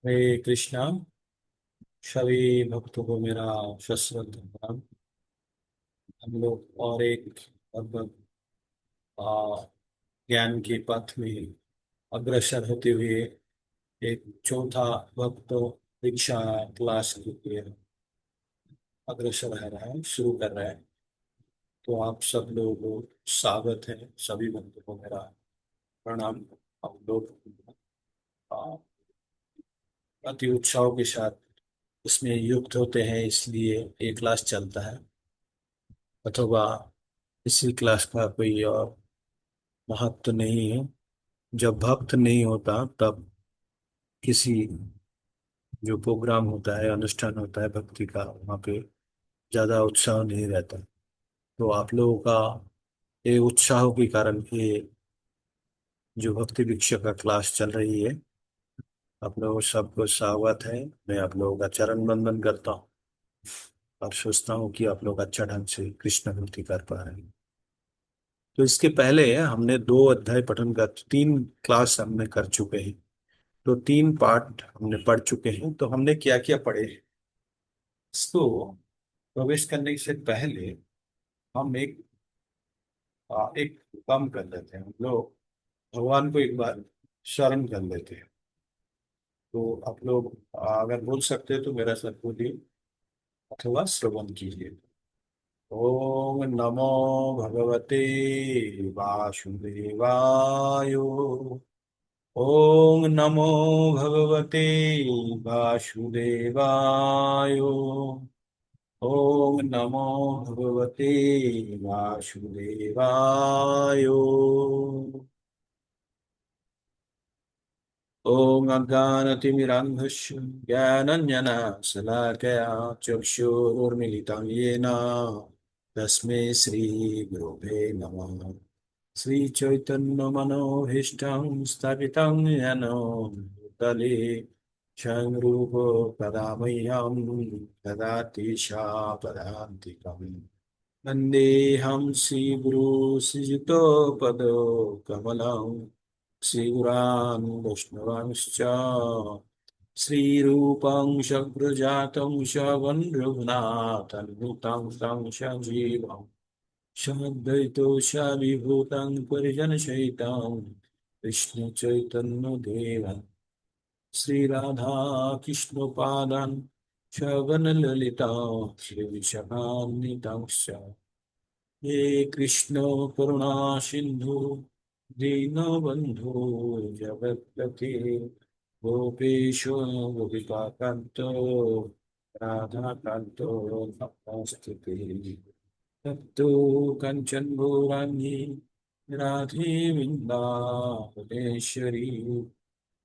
हरे कृष्णा। सभी भक्तों को मेरा सश्रद्ध प्रणाम। हम लोग और एक लगभग आ, ज्ञान के पथ में अग्रसर होते हुए एक चौथा भक्त दीक्षा क्लास के लिए अग्रसर रह रहा है, शुरू कर रहा है। तो आप सब लोगों को स्वागत है। सभी भक्तों को मेरा प्रणाम। हम लोग आ, अति उत्साह के साथ इसमें युक्त होते हैं, इसलिए ये क्लास चलता है। अथवा इसी क्लास का कोई और महत्व नहीं है। जब भक्त नहीं होता तब किसी जो प्रोग्राम होता है, अनुष्ठान होता है भक्ति का, वहाँ पे ज्यादा उत्साह नहीं रहता। तो आप लोगों का ये उत्साह के कारण ये जो भक्ति भिक्षा का क्लास चल रही है, आप लोगों सबको स्वागत है। मैं आप लोगों का चरण वंदन करता हूँ और सोचता हूँ कि आप लोग अच्छा ढंग से कृष्ण भक्ति कर पा रहे हैं। तो इसके पहले हमने दो अध्याय पठन कर, तीन क्लास हमने कर चुके हैं। तो तीन पाठ हमने पढ़ चुके हैं। तो हमने क्या क्या पढ़े, इसको प्रवेश करने से पहले हम एक काम कर लेते हैं। हम लोग भगवान को एक बार शरण कर लेते हैं। तो आप लोग अगर बोल सकते हैं तो मेरा साथ बोलिए अथवा श्रवण कीजिए। ओम नमो भगवते वासुदेवाय। ओम नमो भगवते वासुदेवाय। ओम नमो भगवते वासुदेवाय। ओम अज्ञानतिमिरान्धस्य ज्ञानञ्जनशलाकया चक्षुरुन्मीलितं येन तस्मै श्रीगुरुवे नमः। श्रीचैतन्यमनोभीष्टं स्थापितं येन भूतले स्वयं रूप कदा मह्यं ददाति शापदान्तिकम्। वन्देऽहं श्रीगुरु श्रीयुतपदो कमलं श्रीगुरान् वैष्णवांश्च श्रीरूपं शग्रजातं शवन् रघुनाथन्नुतं तं सजीवम् समद्वैतोषाभिभूतं परिजनसहितं कृष्णचैतन्यदेवं श्रीराधा कृष्णपादान् श्रवणललिता श्रीविशाखान्वितांश्च। हे कृष्ण करुणा सिंधु दीनबंधु जगत्पते गोपेश गोपिकान्त राधाकान्त नमोऽस्तुते। तप्तो कंचन गौरांगी राधे वृंदावनेश्वरी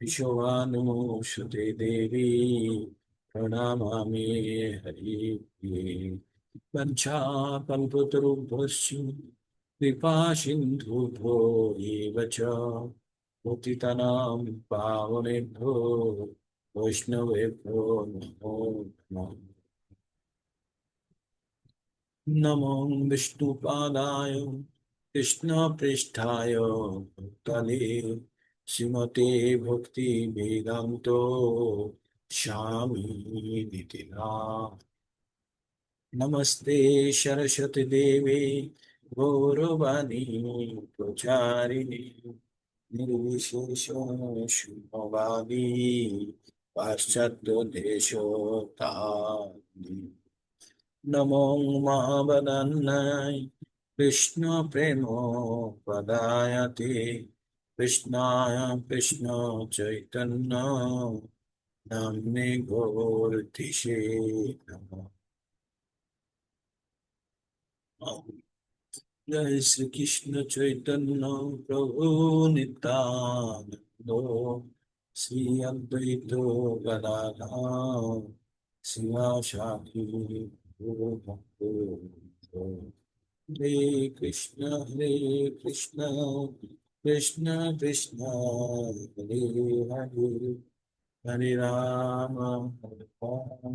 विश्वभानुसुते देवी प्रणमामि हरिप्रिये। वञ्चाकल्पतरुभ्यश्च कृपा सिन्धुभ्यो एव च पतितानां पावनेभ्यो वैष्णवेभ्यो नमो नमः। नमो विष्णुपादाय कृष्णपृष्ठाय भूतले श्रीमते भक्ति वेदान्तो स्वामी निति। नमस्ते सरस्वती देवे गौरवाणी प्रचारिणे निर्विशेष शून्यवादी पाश्चात्य देशोत्तारिणे। नमो महावदन्नाय कृष्ण प्रेम पदायते कृष्णाय कृष्ण चैतन्य नाम्ने गौरतिषे नमः। जय श्री कृष्ण चैतन्य प्रभु नित्यानंद श्री अद्वैत गदाधर शिवासादि भक्तो। हरे कृष्ण कृष्ण कृष्ण हरे हरे हरे राम हरे राम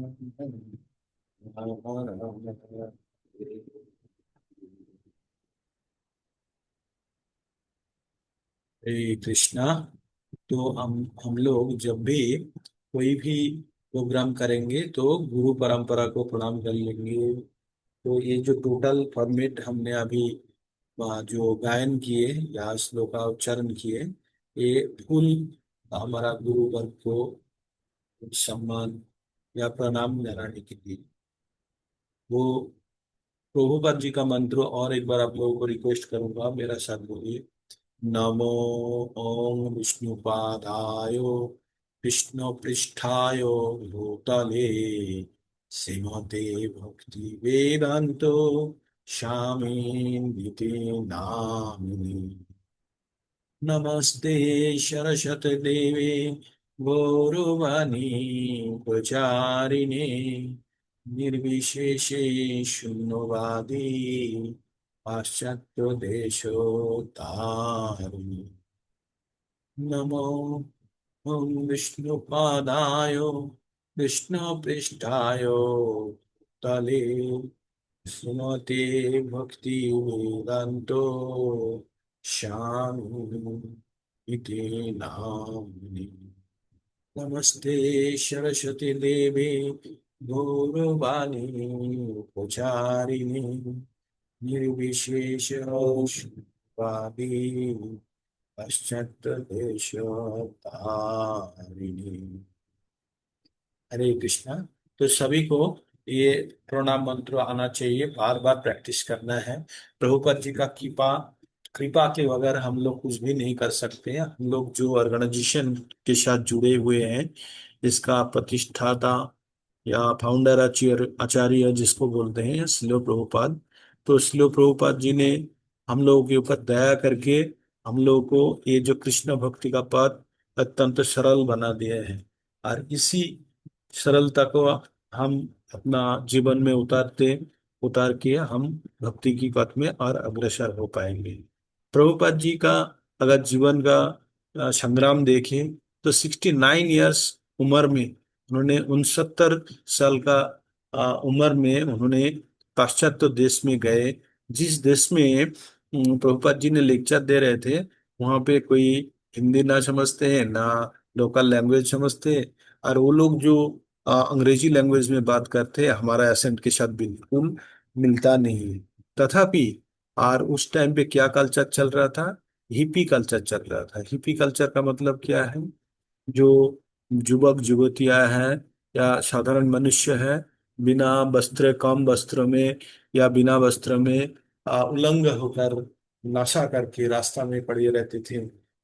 राम राम हरे। हरे कृष्णा। तो हम लोग जब भी कोई भी प्रोग्राम करेंगे तो गुरु परंपरा को प्रणाम कर लेंगे। तो ये जो टोटल फॉर्मेट हमने अभी जो गायन किए या श्लोका उच्चारण किए, ये फुल हमारा गुरु वर्ग को सम्मान या प्रणाम लगाने के लिए। वो प्रभुपाद जी का मंत्र और एक बार आप लोगों को रिक्वेस्ट करूंगा, मेरा साथ बोलिए। नमो ओम विष्णुपादाय विष्णु पृष्ठाय भूतले श्रीमते भक्ति वेदांतो स्वामी नामिनी। नमस्ते सरस्वती देवी गौरवाणी प्रचारिणे निर्विशेषे शून्यवादी पाश्चात्य देशोत्तारिणे। नमो ओम विष्णुपादाय विष्णुपृष्ठाय तले सुमते भक्ति वेदांतो श्याम इति नामिनी। नमस्ते सरस्वती देवी गौरवाणी प्रचारिणे निर्विशेष वादी पाश्चात्य देशोत्तारिणे। हरे कृष्णा। तो सभी को ये प्रणाम मंत्र आना चाहिए, बार बार प्रैक्टिस करना है। प्रभुपद जी का कृपा कृपा के बगैर हम लोग कुछ भी नहीं कर सकते हैं। हम लोग जो ऑर्गेनाइजेशन के साथ जुड़े हुए हैं, इसका प्रतिष्ठाता या फाउंडर आचार्य आचार्य जिसको बोलते हैं श्रील प्रभुपाद। तो श्रील प्रभुपाद जी ने हम लोगों के ऊपर दया करके हम लोगों को ये जो कृष्ण भक्ति का पथ अत्यंत सरल बना दिया है। और इसी सरलता को हम अपना जीवन में उतार के हम भक्ति की पथ में और अग्रसर हो पाएंगे। प्रभुपाद जी का अगर जीवन का संग्राम देखें तो 69 ईयर्स उम्र में उन्होंने 69 साल का उम्र में उन्होंने पाश्चात्य देश में गए। जिस देश में प्रभुपाद जी ने लेक्चर दे रहे थे, वहाँ पे कोई हिंदी ना समझते हैं ना लोकल लैंग्वेज समझते हैं। और वो लोग जो अंग्रेजी लैंग्वेज में बात करते हैं, हमारा एसेंट के साथ बिल्कुल मिलता नहीं है। तथापि और उस टाइम पे क्या कल्चर चल रहा था? हिप्पी कल्चर चल रहा था। हिप्पी कल्चर का मतलब क्या है? जो युवक युवतियां हैं या साधारण मनुष्य है, बिना वस्त्र, कम वस्त्र में या बिना वस्त्र में उलंग होकर नशा करके रास्ता में पड़े रहते थे।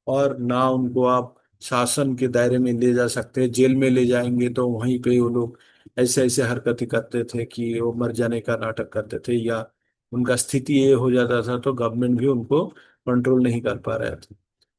और ना उनको आप शासन के दायरे में ले जा सकते, जेल में ले जाएंगे तो वहीं पे वो लोग ऐसे ऐसे हरकतें करते थे कि वो मर जाने का नाटक करते थे, या उनका स्थिति ये हो जाता था तो गवर्नमेंट भी उनको कंट्रोल नहीं कर पा रहा था।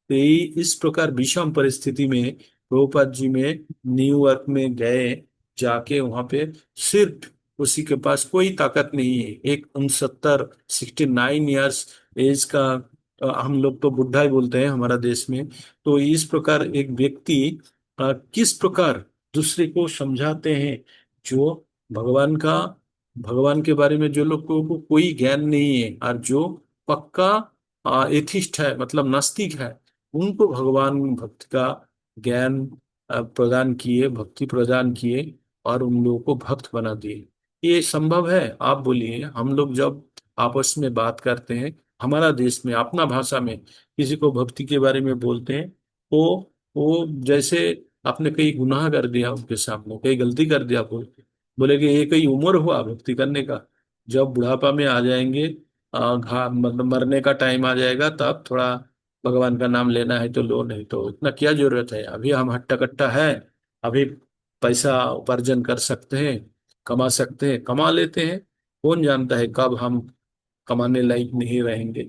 तो इस प्रकार विषम परिस्थिति में प्रभुपाद जी में न्यूयॉर्क में गए। जाके वहां पे सिर्फ उसी के पास कोई ताकत नहीं है, एक 69 ईयर्स एज का हम लोग तो बुढ़ा ही बोलते हैं हमारा देश में। तो इस प्रकार एक व्यक्ति किस प्रकार दूसरे को समझाते हैं, जो भगवान का भगवान के बारे में जो लोगों को कोई ज्ञान नहीं है और जो पक्का एथिस्ट है, मतलब नास्तिक है, उनको भगवान भक्ति का ज्ञान प्रदान किए, भक्ति प्रदान किए और उन लोगों को भक्त बना दिए। ये संभव है? आप बोलिए। हम लोग जब आपस में बात करते हैं, हमारा देश में अपना भाषा में किसी को भक्ति के बारे में बोलते हैं, वो जैसे आपने कहीं गुनाह कर दिया, उनके सामने कहीं गलती कर दिया, बोले कि ये कहीं उम्र हुआ भक्ति करने का? जब बुढ़ापा में आ जाएंगे, घा मतलब मरने का टाइम आ जाएगा, तब थोड़ा भगवान का नाम लेना है तो लो, नहीं तो इतना क्या जरूरत है? अभी हम हट्टा कट्टा है, अभी पैसा उपार्जन कर सकते हैं, कमा सकते हैं, कमा लेते हैं। कौन जानता है कब हम कमाने लायक नहीं रहेंगे।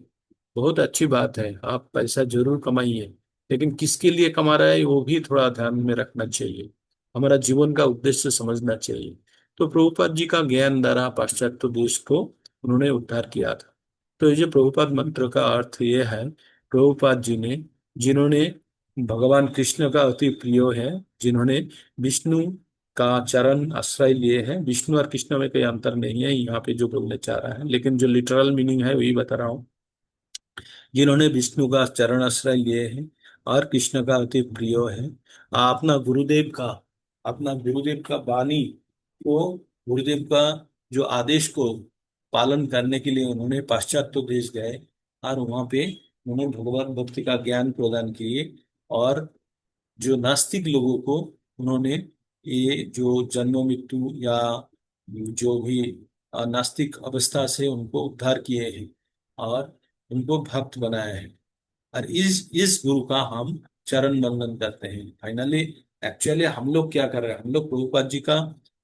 बहुत अच्छी बात है, आप पैसा जरूर कमाइए, लेकिन किसके लिए कमा रहा है वो भी थोड़ा ध्यान में रखना चाहिए। हमारा जीवन का उद्देश्य समझना चाहिए। तो प्रभुपाद जी का ज्ञान द्वारा पाश्चात्य देश को उन्होंने उद्धार किया था। तो ये जो प्रभुपाद मंत्र का अर्थ ये है, प्रभुपाद जी ने, जिन्होंने भगवान कृष्ण का अति प्रिय है, जिन्होंने विष्णु का चरण आश्रय लिए हैं। विष्णु और कृष्ण में कोई अंतर नहीं है यहाँ पे जो बोलने चाह रहा है, लेकिन जो लिटरल मीनिंग है वही बता रहा हूँ। जिन्होंने विष्णु का चरण आश्रय लिए हैं और कृष्ण का अति प्रिय है, अपना गुरुदेव का अपना गुरुदेव का वाणी को, गुरुदेव का जो आदेश को पालन करने के लिए उन्होंने पाश्चात्य देश गए और वहां पे उन्होंने भगवत भक्ति का ज्ञान प्रदान किए। और जो नास्तिक लोगों को उन्होंने ये जो जन्म मृत्यु या जो भी नास्तिक अवस्था से उनको उद्धार किए हैं और उनको भक्त बनाया है। और इस गुरु का हम चरण वंदन करते हैं फाइनली। एक्चुअली हम लोग क्या कर रहे हैं, हम लोग प्रभुपाद जी का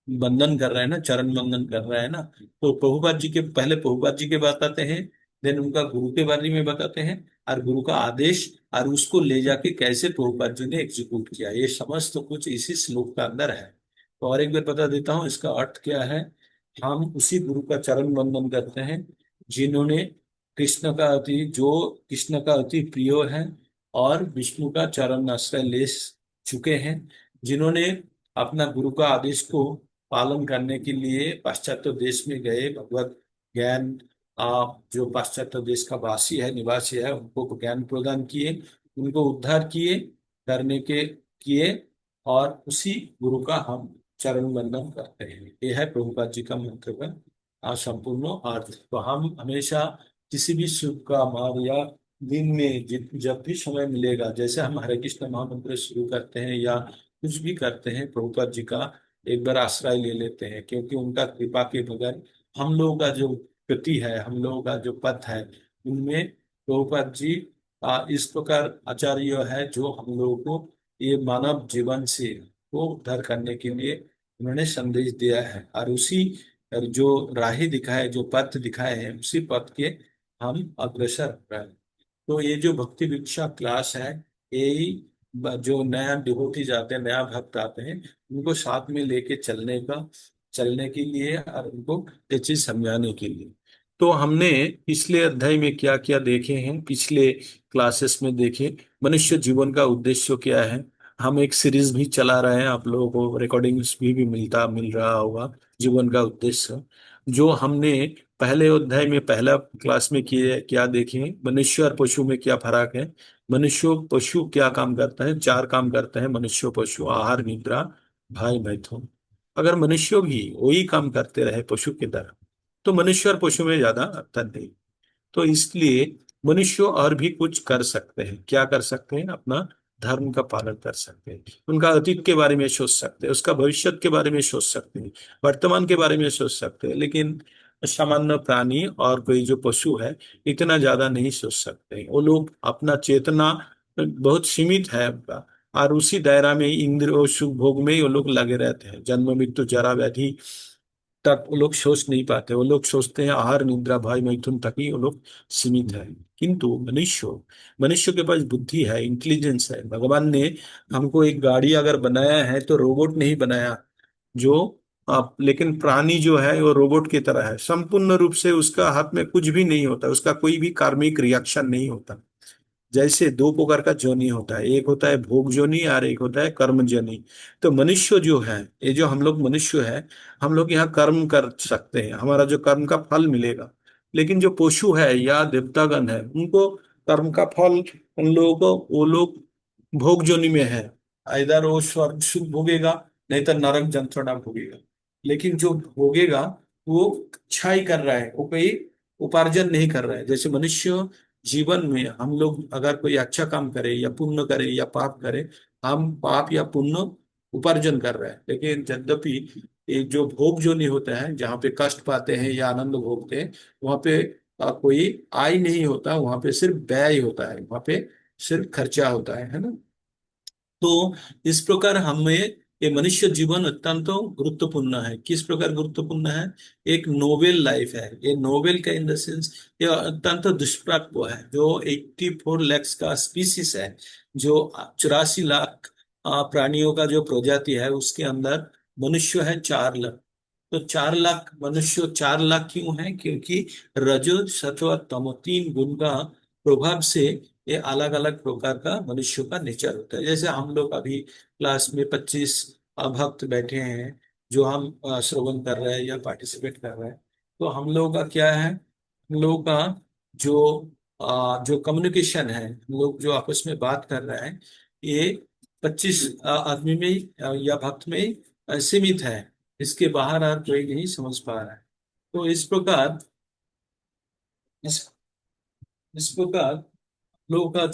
वंदन कर रहे हैं ना, चरण वंदन कर रहे हैं ना। तो प्रभुपाद जी के पहले प्रभुपाद जी के बताते हैं, देन उनका गुरु के बारे में बताते हैं, और गुरु का आदेश और उसको ले जाके कैसे प्रभुपाद जी ने एग्जीक्यूट किया, ये समझ तो कुछ इसी श्लोक का अंदर है। तो और एक बार बता देता हूँ इसका अर्थ क्या है। हम उसी गुरु का चरण वंदन करते हैं जिन्होंने कृष्ण का अति प्रिय है और विष्णु का चरण आश्रय ले चुके हैं, जिन्होंने अपना गुरु का आदेश को पालन करने के लिए पाश्चात्य देश में गए, भगवत ज्ञान जो पाश्चात्य देश का वासी है, निवासी है, उनको ज्ञान प्रदान किए, उनको उद्धार किए, करने के किए। और उसी गुरु का हम चरण वंदन करते हैं। यह है प्रभुपाद जी का मंत्र का संपूर्ण अर्थ। तो हम हमेशा किसी भी शुभ काम और या दिन में जब भी समय मिलेगा, जैसे हम हरे कृष्ण महामंत्र शुरू करते हैं या कुछ भी करते हैं, प्रभुपाद जी का एक बार आश्रय ले लेते हैं, क्योंकि उनका कृपा के बगैर हम लोगों का जो गति है, हम लोगों का जो पथ है, उनमें प्रभुपाद जी इस प्रकार आचार्य है जो हम लोगों को ये मानव जीवन से को उद्धार करने के लिए उन्होंने संदेश दिया है। और उसी जो राह दिखाए, जो पथ दिखाए हैं, उसी पथ के हम अग्रसर हो रहे हैं। तो ये जो भक्ति भिक्षा क्लास है, यही जो नया डिवोटी जाते हैं, नया भक्त आते हैं, उनको साथ में लेके चलने के लिए और उनको ये चीज समझाने के लिए। तो हमने पिछले अध्याय में क्या क्या देखे हैं, पिछले क्लासेस में देखे मनुष्य जीवन का उद्देश्य क्या है। हम एक सीरीज भी चला रहे हैं, आप लोगों को रिकॉर्डिंग्स भी मिल रहा होगा, जीवन का उद्देश्य। जो हमने पहले अध्याय में पहला क्लास में किए क्या देखे, मनुष्य और पशु में क्या फर्क है। मनुष्य पशु क्या काम करता है, चार काम करते हैं मनुष्य पशु: आहार, निद्रा, भय, मैथुन। अगर मनुष्य भी वही काम करते रहे पशु की तरह, तो मनुष्य और पशु में ज्यादा अंतर नहीं। तो इसलिए मनुष्य और भी कुछ कर सकते हैं। क्या कर सकते हैं, अपना धर्म का पालन कर सकते हैं, उनका अतीत के बारे में सोच सकते हैं, उसका भविष्य के बारे में सोच सकते हैं, वर्तमान के बारे में सोच सकते हैं। लेकिन सामान्य प्राणी और कोई जो पशु है, इतना ज्यादा नहीं सोच सकते। वो लोग अपना चेतना बहुत सीमित है उनका, और उसी दायरा में इंद्र और सुख भोग में ही वो लोग लगे रहते हैं। जन्म मृत्यु जरा व्याधि तक वो लोग सोच नहीं पाते। वो लोग सोचते हैं आहार, निद्रा, भय, मैथुन तक ही वो लोग सीमित है। किंतु मनुष्य मनुष्य के पास बुद्धि है, इंटेलिजेंस है। भगवान ने हमको एक गाड़ी अगर बनाया है तो रोबोट नहीं बनाया, जो आप, लेकिन प्राणी जो है वो रोबोट की तरह है, संपूर्ण रूप से उसका हाथ में कुछ भी नहीं होता, उसका कोई भी कार्मिक रिएक्शन नहीं होता। जैसे दो प्रकार का जोनि होता है, एक होता है भोग जोनि और एक होता है कर्म जोनि। तो मनुष्य जो है, ये जो हम लोग मनुष्य है, हम लोग यहाँ कर्म कर सकते हैं, हमारा जो कर्म का फल मिलेगा। लेकिन जो पशु है या देवतागण है, उनको कर्म का फल, उन लोगों को, वो लोग भोग जोनि में है। इधर वो स्वर्ग सुख भोगेगा, नहीं तो नरक यंत्रणा भोगेगा। लेकिन जो भोगेगा वो अच्छा ही कर रहा है, वो कोई उपार्जन नहीं कर रहा है। जैसे मनुष्य जीवन में हम लोग अगर कोई अच्छा काम करे या पुण्य करे या पाप करे, हम पाप या पुण्य उपार्जन कर रहे हैं। लेकिन यद्यपि ये जो भोग जो नहीं होता है, जहाँ पे कष्ट पाते हैं या आनंद भोगते हैं, वहां पे कोई आय नहीं होता, वहां पे सिर्फ व्यय होता है, वहां पे सिर्फ खर्चा होता है ना। तो इस प्रकार हमें ये मनुष्य जीवन अत्यंत गुरुत्वपूर्ण है। किस प्रकार गुरुत्वपूर्ण है, एक नोबेल लाइफ है ये। नोबेल का इन द सेंस ये अत्यंत दुष्प्राप्य है। जो 84 लाख का स्पीसीज है, जो 84 लाख प्राणियों का जो प्रजाति है, उसके अंदर मनुष्य है 4 लाख। तो 4 लाख मनुष्य 4 लाख क्यों है, क्योंकि रजो सत्व तमो तीन गुण का प्रभाव से ये अलग अलग प्रकार का मनुष्य का नेचर होता है। जैसे हम लोग अभी क्लास में 25 भक्त बैठे हैं, जो हम श्रवण कर रहे हैं या पार्टिसिपेट कर रहे हैं। तो हम लोगों का क्या है, हम लोगों का जो जो कम्युनिकेशन है, हम लोग जो आपस में बात कर रहे हैं, ये 25 आदमी में ही या भक्त में ही सीमित है। इसके बाहर और कोई नहीं समझ पा रहा है। तो इस इस प्रकार लोगों का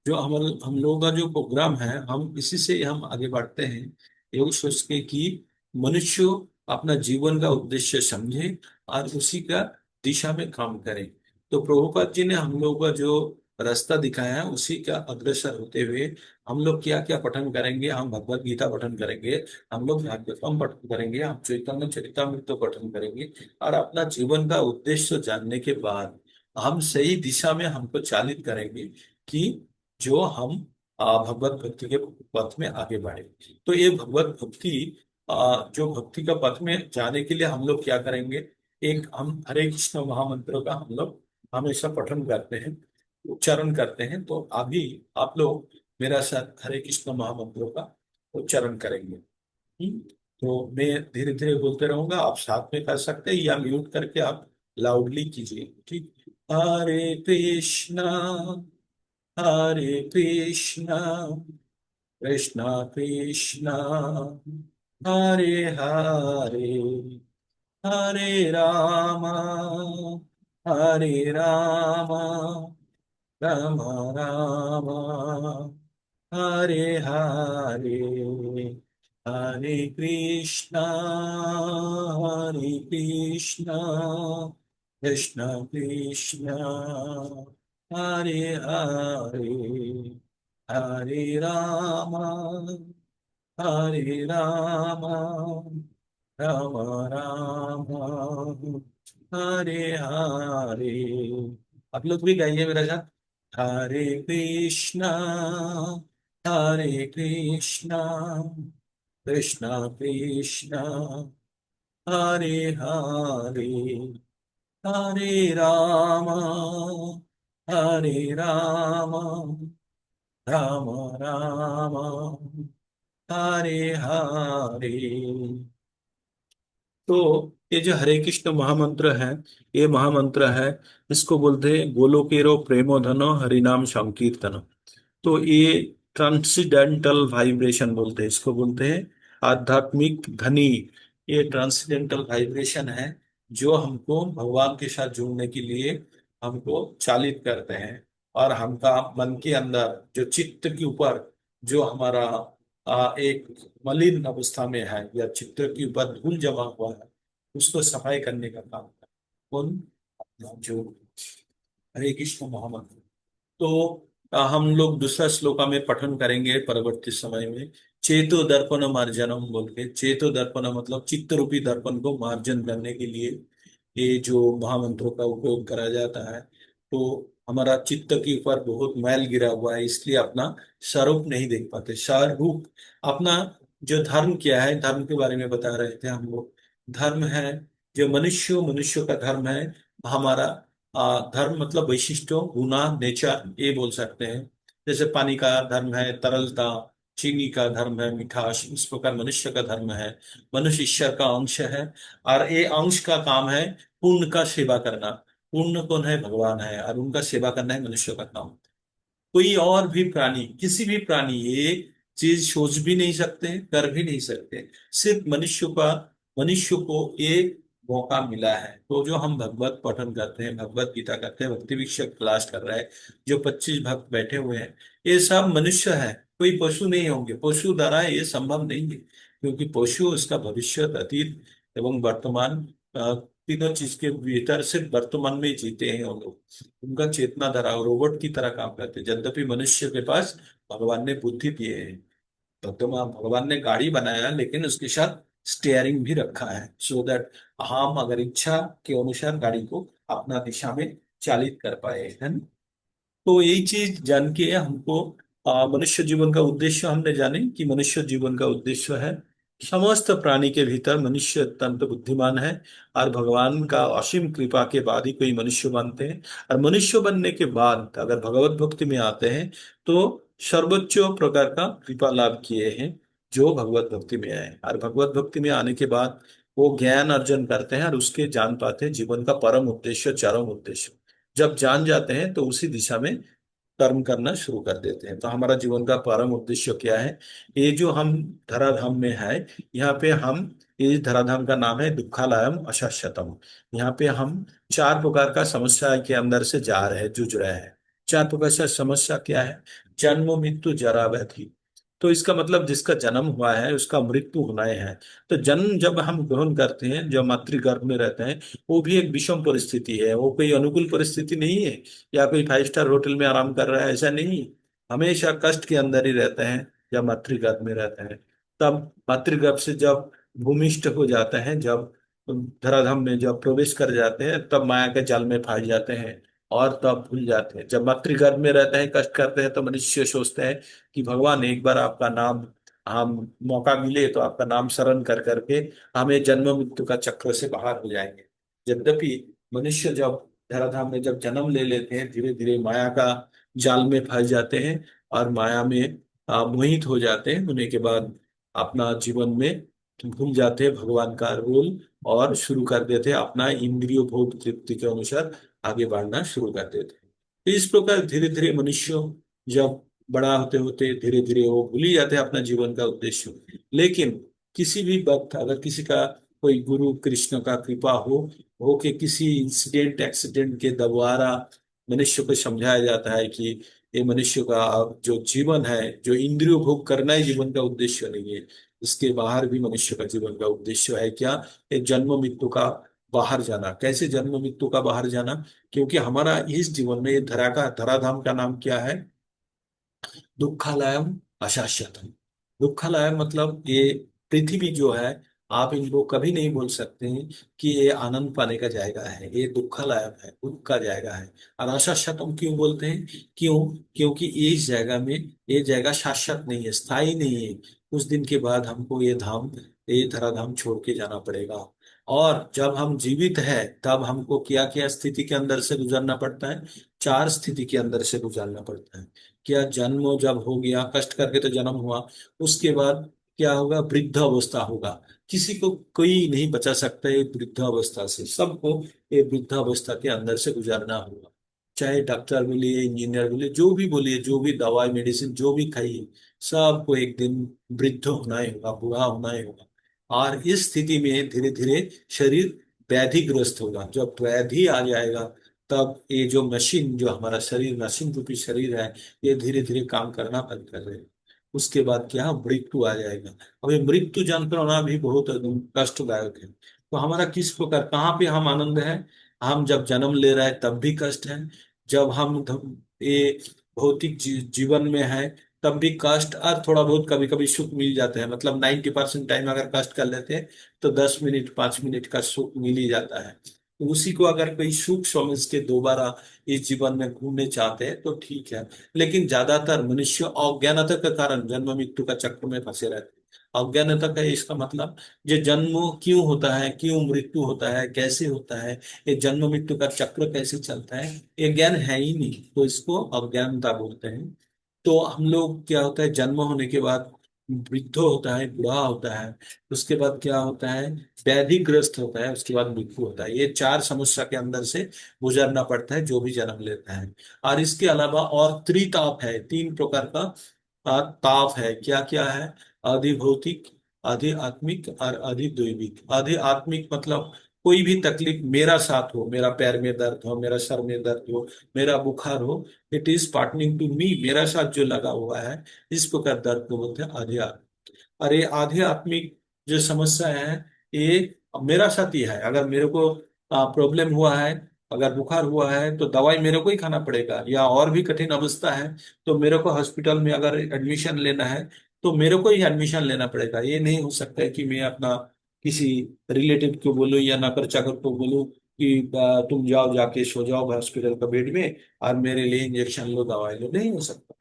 जो हम लोगों का जो प्रोग्राम है, हम इसी से हम आगे बढ़ते हैं, ये सोच के कि मनुष्य अपना जीवन का उद्देश्य समझे और उसी का दिशा में काम करे। तो प्रभुपाद जी ने हम लोगों का जो रास्ता दिखाया है उसी का अग्रसर होते हुए हम लोग क्या क्या पठन करेंगे। हम भगवत गीता पठन करेंगे, हम लोग भागवतम पठन करेंगे, हम चैतन्य चरितामृत पठन करेंगे। और अपना जीवन का उद्देश्य जानने के बाद हम सही दिशा में हमको चालित करेंगे कि जो हम भगवत भक्ति के पथ में आगे बढ़े। तो ये भगवत भक्ति जो भक्ति का पथ में जाने के लिए हम लोग क्या करेंगे, एक हम हरे कृष्ण महामंत्र का हम लोग हमेशा पठन करते हैं, उच्चारण करते हैं। तो अभी आप लोग मेरा साथ हरे कृष्ण महामंत्र का उच्चारण करेंगे। तो मैं धीरे धीरे बोलते रहूंगा, आप साथ में कर सकते हैं या म्यूट करके आप लाउडली कीजिए। ठीक। हरे कृष्णा, हरे कृष्णा, कृष्णा कृष्णा, हरे हरे, हरे राम, हरे राम, राम राम, हरे हरे, हरे कृष्णा, हरे कृष्णा, कृष्णा कृष्णा, हरे हरे, हरे राम, हरे राम, राम राम, हरे हरे। आप लोग भी गाइए मेरे साथ। हरे कृष्णा, हरे कृष्णा, कृष्णा कृष्णा, हरे हरे, हरे राम, हरे राम, राम राम, हरे हरे। तो ये जो हरे कृष्ण महामंत्र है, ये महामंत्र है, इसको बोलते हैं गोलोकेरो प्रेमोधनो हरिनाम संकीर्तन। तो ये ट्रांसीडेंटल वाइब्रेशन बोलते हैं, इसको बोलते हैं आध्यात्मिक ध्वनि। ये ट्रांसीडेंटल वाइब्रेशन है जो हमको भगवान के साथ जुड़ने के लिए हमको चालित करते हैं। और हमका मन के अंदर जो चित्त के ऊपर जो हमारा एक मलिन अवस्था में है या चित्त के ऊपर धूल जमा हुआ है, उसको सफाई करने का काम है कौन, जो हरे कृष्ण मोहम्मद। तो हम लोग दूसरा श्लोका में पठन करेंगे परवर्ती समय में। चेतो दर्पण मार्जनम बोल के, चेतो दर्पण मतलब चित्त रूपी दर्पण को मार्जन करने के लिए ये जो महामंत्रों का उपयोग करा जाता है। तो हमारा चित्त के ऊपर बहुत मैल गिरा हुआ है, इसलिए अपना स्वरूप नहीं देख पाते। स्वरूप अपना जो धर्म क्या है, धर्म के बारे में बता रहे थे हम लोग। धर्म है जो मनुष्य, मनुष्य का धर्म है हमारा। धर्म मतलब वैशिष्टो, गुना, नेचर, ये बोल सकते हैं। जैसे पानी का धर्म है तरलता, चीनी का धर्म है मिठास, इस प्रकार मनुष्य का धर्म है। मनुष्य ईश्वर का अंश है और ये अंश का काम है पुण्य का सेवा करना। पुण्य कौन है, भगवान है, और उनका सेवा करना है मनुष्य का काम। कोई और भी प्राणी, किसी भी प्राणी ये चीज सोच भी नहीं सकते, कर भी नहीं सकते। सिर्फ मनुष्य को एक मौका मिला है। तो जो हम भगवत पठन करते हैं, भगवत गीता करते हैं, भक्ति विषयक क्लास कर रहे हैं, जो 25 भक्त बैठे हुए हैं, ये सब मनुष्य है, कोई पशु नहीं होंगे। पशु द्वारा ये संभव नहीं है, क्योंकि पशु उसका भविष्य, अतीत एवं वर्तमान तीनों चीज के भीतर सिर्फ वर्तमान में ही जीते हैं वो लोग। उनका चेतना धरा रोबोट की तरह काम करते हैं। यद्यपि मनुष्य के पास भगवान ने बुद्धि दिए है, भगवान ने गाड़ी बनाया लेकिन उसके साथ स्टेयरिंग भी रखा है, सो दैट हम अगर इच्छा के अनुसार गाड़ी को अपना दिशा में चालित कर पाए, है ना। तो यही चीज जान के हमको मनुष्य जीवन का उद्देश्य हमने जाने कि मनुष्य जीवन का उद्देश्य है समस्त प्राणी के भीतर मनुष्य अत्यंत बुद्धिमान है। और भगवान का असीम कृपा के बाद ही कोई मनुष्य बनते हैं। और मनुष्य बनने के बाद अगर भगवत भक्ति में आते हैं तो सर्वोच्च प्रकार का कृपा लाभ किए हैं जो भगवत भक्ति में आए। और भगवत भक्ति में आने के बाद वो ज्ञान अर्जन करते हैं और उसके जान पाते हैं जीवन का परम उद्देश्य, चरम उद्देश्य। जब जान जाते हैं तो उसी दिशा में कर्म करना शुरू कर देते हैं। तो हमारा जीवन का परम उद्देश्य क्या है? ये जो हम धराधाम में है, यहाँ पे हम, ये धराधाम का नाम है दुखालयम अशाश्वतम। यहाँ पे हम चार प्रकार का समस्या के अंदर से जा रहे हैं, जूझ रहे हैं। चार प्रकार से समस्या क्या है? जन्म, मृत्यु, जरा, व्याधि। तो इसका मतलब जिसका जन्म हुआ है उसका मृत्यु होना ही है। तो जन्म जब हम ग्रहण करते हैं, जब मातृगर्भ में रहते हैं, वो भी एक विषम परिस्थिति है, वो कोई अनुकूल परिस्थिति नहीं है। या कोई 5 स्टार होटल में आराम कर रहा है, ऐसा नहीं। हमेशा कष्ट के अंदर ही रहते हैं जब मातृगर्भ में रहते हैं। तब मातृगर्भ से जब भूमिष्ठ हो जाते हैं, जब धराधाम में जब प्रवेश कर जाते हैं, तब माया के जाल में फंस जाते हैं और तब भूल जाते हैं। जब मातृगर्भ में रहते हैं, कष्ट करते हैं, तो मनुष्य सोचते हैं कि भगवान एक बार आपका नाम, हम मौका मिले तो आपका नाम स्मरण कर करके हमें जन्म मृत्यु का चक्र से बाहर हो जाएंगे। यद्यपि मनुष्य जब धराधाम में जब जन्म ले लेते हैं, धीरे धीरे माया का जाल में फंस जाते हैं और माया में मोहित हो जाते हैं। होने के बाद अपना जीवन में भूल जाते हैं भगवान का रोल और शुरू कर देते हैं अपना इंद्रिय भोग तृप्ति के अनुसार आगे बढ़ना शुरू कर देते हैं। तो इस प्रकार धीरे धीरे मनुष्य जब बड़ा होते होते धीरे धीरे वो भूल ही जाते हैं अपना जीवन का उद्देश्य। लेकिन किसी भी वक्त अगर किसी का कोई गुरु कृष्ण का कृपा हो कि किसी इंसिडेंट एक्सीडेंट के द्वारा मनुष्य को समझाया जाता है कि ये मनुष्य का अब जो जीवन है, जो इंद्रिय भोग करना ही जीवन का उद्देश्य नहीं है, इसके बाहर भी मनुष्य का जीवन का उद्देश्य है क्या? ये जन्म मृत्यु का बाहर जाना। कैसे जन्म मृत्यु का बाहर जाना? क्योंकि हमारा इस जीवन में ये धराधाम का नाम क्या है? दुखालयम अशाश्वतम। दुखालयम मतलब ये पृथ्वी जो है, आप इनको कभी नहीं बोल सकते हैं कि ये आनंद पाने का जाएगा है। ये दुखालयम है, दुख का जाएगा है। और अशाश्वतम क्यों बोलते हैं? क्यों? क्योंकि इस जगह में, ये जगह शाश्वत नहीं है, स्थायी नहीं है। कुछ दिन के बाद हमको ये धाम, ये धराधाम छोड़ के जाना पड़ेगा। और जब हम जीवित है तब हमको क्या क्या स्थिति के अंदर से गुजरना पड़ता है? चार स्थिति के अंदर से गुजरना पड़ता है। क्या? जन्म जब हो गया, कष्ट करके तो जन्म हुआ, उसके बाद क्या होगा? वृद्ध अवस्था होगा। किसी को कोई नहीं बचा सकता है वृद्ध अवस्था से, सबको ये वृद्ध अवस्था के अंदर से गुजरना होगा। चाहे डॉक्टर बोलिए, इंजीनियर बोलिए, जो भी बोलिए, जो भी दवाई मेडिसिन जो भी खाइए, सबको एक दिन वृद्ध होना ही होगा, बूढ़ा होना ही होगा। और इस स्थिति में धीरे धीरे शरीर व्याधिग्रस्त होगा। जब व्याधि आ जाएगा, तब ये जो मशीन, जो हमारा शरीर, मशीन रूपी शरीर है, ये धीरे धीरे काम करना बंद कर देगा। उसके बाद क्या? मृत्यु आ जाएगा। अब ये मृत्यु यंत्रणा भी बहुत एकदम कष्टदायक है। तो हमारा किस प्रकार, कहाँ पे हम आनंद है? हम जब जन्म ले रहे हैं तब भी कष्ट है, जब हम ये भौतिक जीवन में है तब भी कष्ट, और थोड़ा बहुत कभी कभी सुख मिल जाते हैं। मतलब 90% टाइम अगर कष्ट कर लेते हैं तो 10 मिनट 5 मिनट का सुख मिल ही जाता है। तो उसी को अगर कोई सुख समझ के दोबारा इस जीवन में घूमने चाहते हैं तो ठीक है। लेकिन ज्यादातर मनुष्य अज्ञानता के कारण जन्म मृत्यु का चक्र में फंसे रहते हैं। अज्ञानता का इसका मतलब, ये जन्म क्यों होता है, क्यों मृत्यु होता है, कैसे होता है, ये जन्म मृत्यु का चक्र कैसे चलता है, ये ज्ञान है ही नहीं, तो इसको अज्ञानता बोलते हैं। तो हम लोग क्या होता है, जन्म होने के बाद वृद्ध होता है, बूढ़ा होता है, उसके बाद क्या होता है, व्याधिग्रस्त होता है, उसके बाद मृत्यु होता है। ये चार समस्या के अंदर से गुजरना पड़ता है जो भी जन्म लेता है। और इसके अलावा और त्रिताप है, तीन प्रकार का ताप है। क्या क्या है? अधिभौतिक, अधि आत्मिक और अधिदैविक। अधि आत्मिक मतलब कोई भी तकलीफ मेरा साथ हो, मेरा पैर में दर्द हो, मेरा सर में दर्द हो, मेरा बुखार हो, इट इज पार्टनिंग टू मी, मेरा साथ जो लगा हुआ है, इस प्रकार दर्द को बोलते हैं आध्यात्मिक। अरे आध्यात्मिक जो समस्या है, ये मेरा साथ ही है। अगर मेरे को प्रॉब्लम हुआ है, अगर बुखार हुआ है, तो दवाई मेरे को ही खाना पड़ेगा। या और भी कठिन अवस्था है तो मेरे को हॉस्पिटल में अगर एडमिशन लेना है तो मेरे को ही एडमिशन लेना पड़ेगा। ये नहीं हो सकता है कि मैं अपना किसी रिलेटिव को बोलूं या नौकर चाकर को बोलूं कि तुम जाओ, जाके सो जाओ हॉस्पिटल का बेड में और मेरे लिए इंजेक्शन लो, दवाई लो। नहीं हो सकता।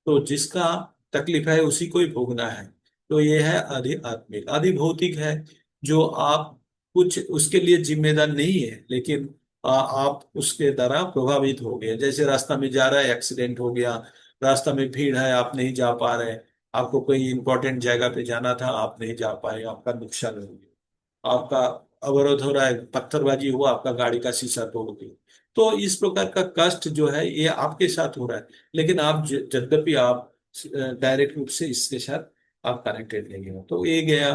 तो जिसका तकलीफ है उसी को ही भोगना है। तो ये है आधि आत्मिक। आधि भौतिक है, जो आप कुछ उसके लिए जिम्मेदार नहीं है, लेकिन आप उसके द्वारा प्रभावित हो गए। जैसे रास्ता में जा रहा है, एक्सीडेंट हो गया, रास्ता में भीड़ है, आप नहीं जा पा रहे, आपको कोई इंपॉर्टेंट जगह पे जाना था, आप नहीं जा पाए, आपका नुकसान हो गया, आपका अवरोध हो रहा है, पत्थरबाजी हुआ, आपका गाड़ी का शीशा तोड़ दिया। तो इस प्रकार का कष्ट जो है ये आपके साथ हो रहा है, लेकिन आप यद्यपि आप डायरेक्ट रूप से इसके साथ आप कनेक्टेड नहीं हो। तो ये गया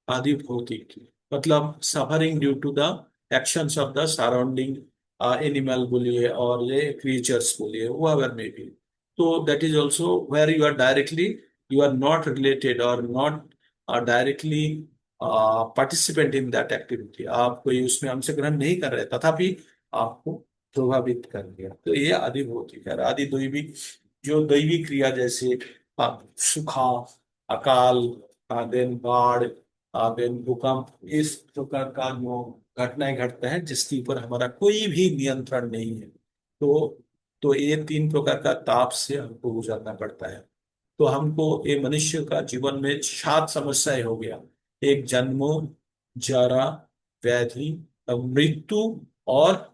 आदि भौतिक, मतलब suffering due to the actions of the surrounding animal बोलिए और ये क्रिएचर्स बोलिए, whoever may be। तो that is also where you are directly, you are not related और not directly participant in that activity, आप कोई उसमें अंशग्रहण नहीं कर रहे, तथापि आपको प्रभावित कर दिया। तो ये आदि भौतिक है। आदि दैविक, जो दैवी क्रिया जैसे सूखा, अकाल, देन बाढ़, देन भूकंप, इस प्रकार का जो घटनाएं घटते हैं जिसके ऊपर हमारा कोई भी नियंत्रण नहीं है। तो ये तीन प्रकार का ताप से हमको गुजरना पड़ता है। तो हमको ये मनुष्य का जीवन में सात समस्याएं हो गया। एक जन्म, जरा, व्याधि, मृत्यु, और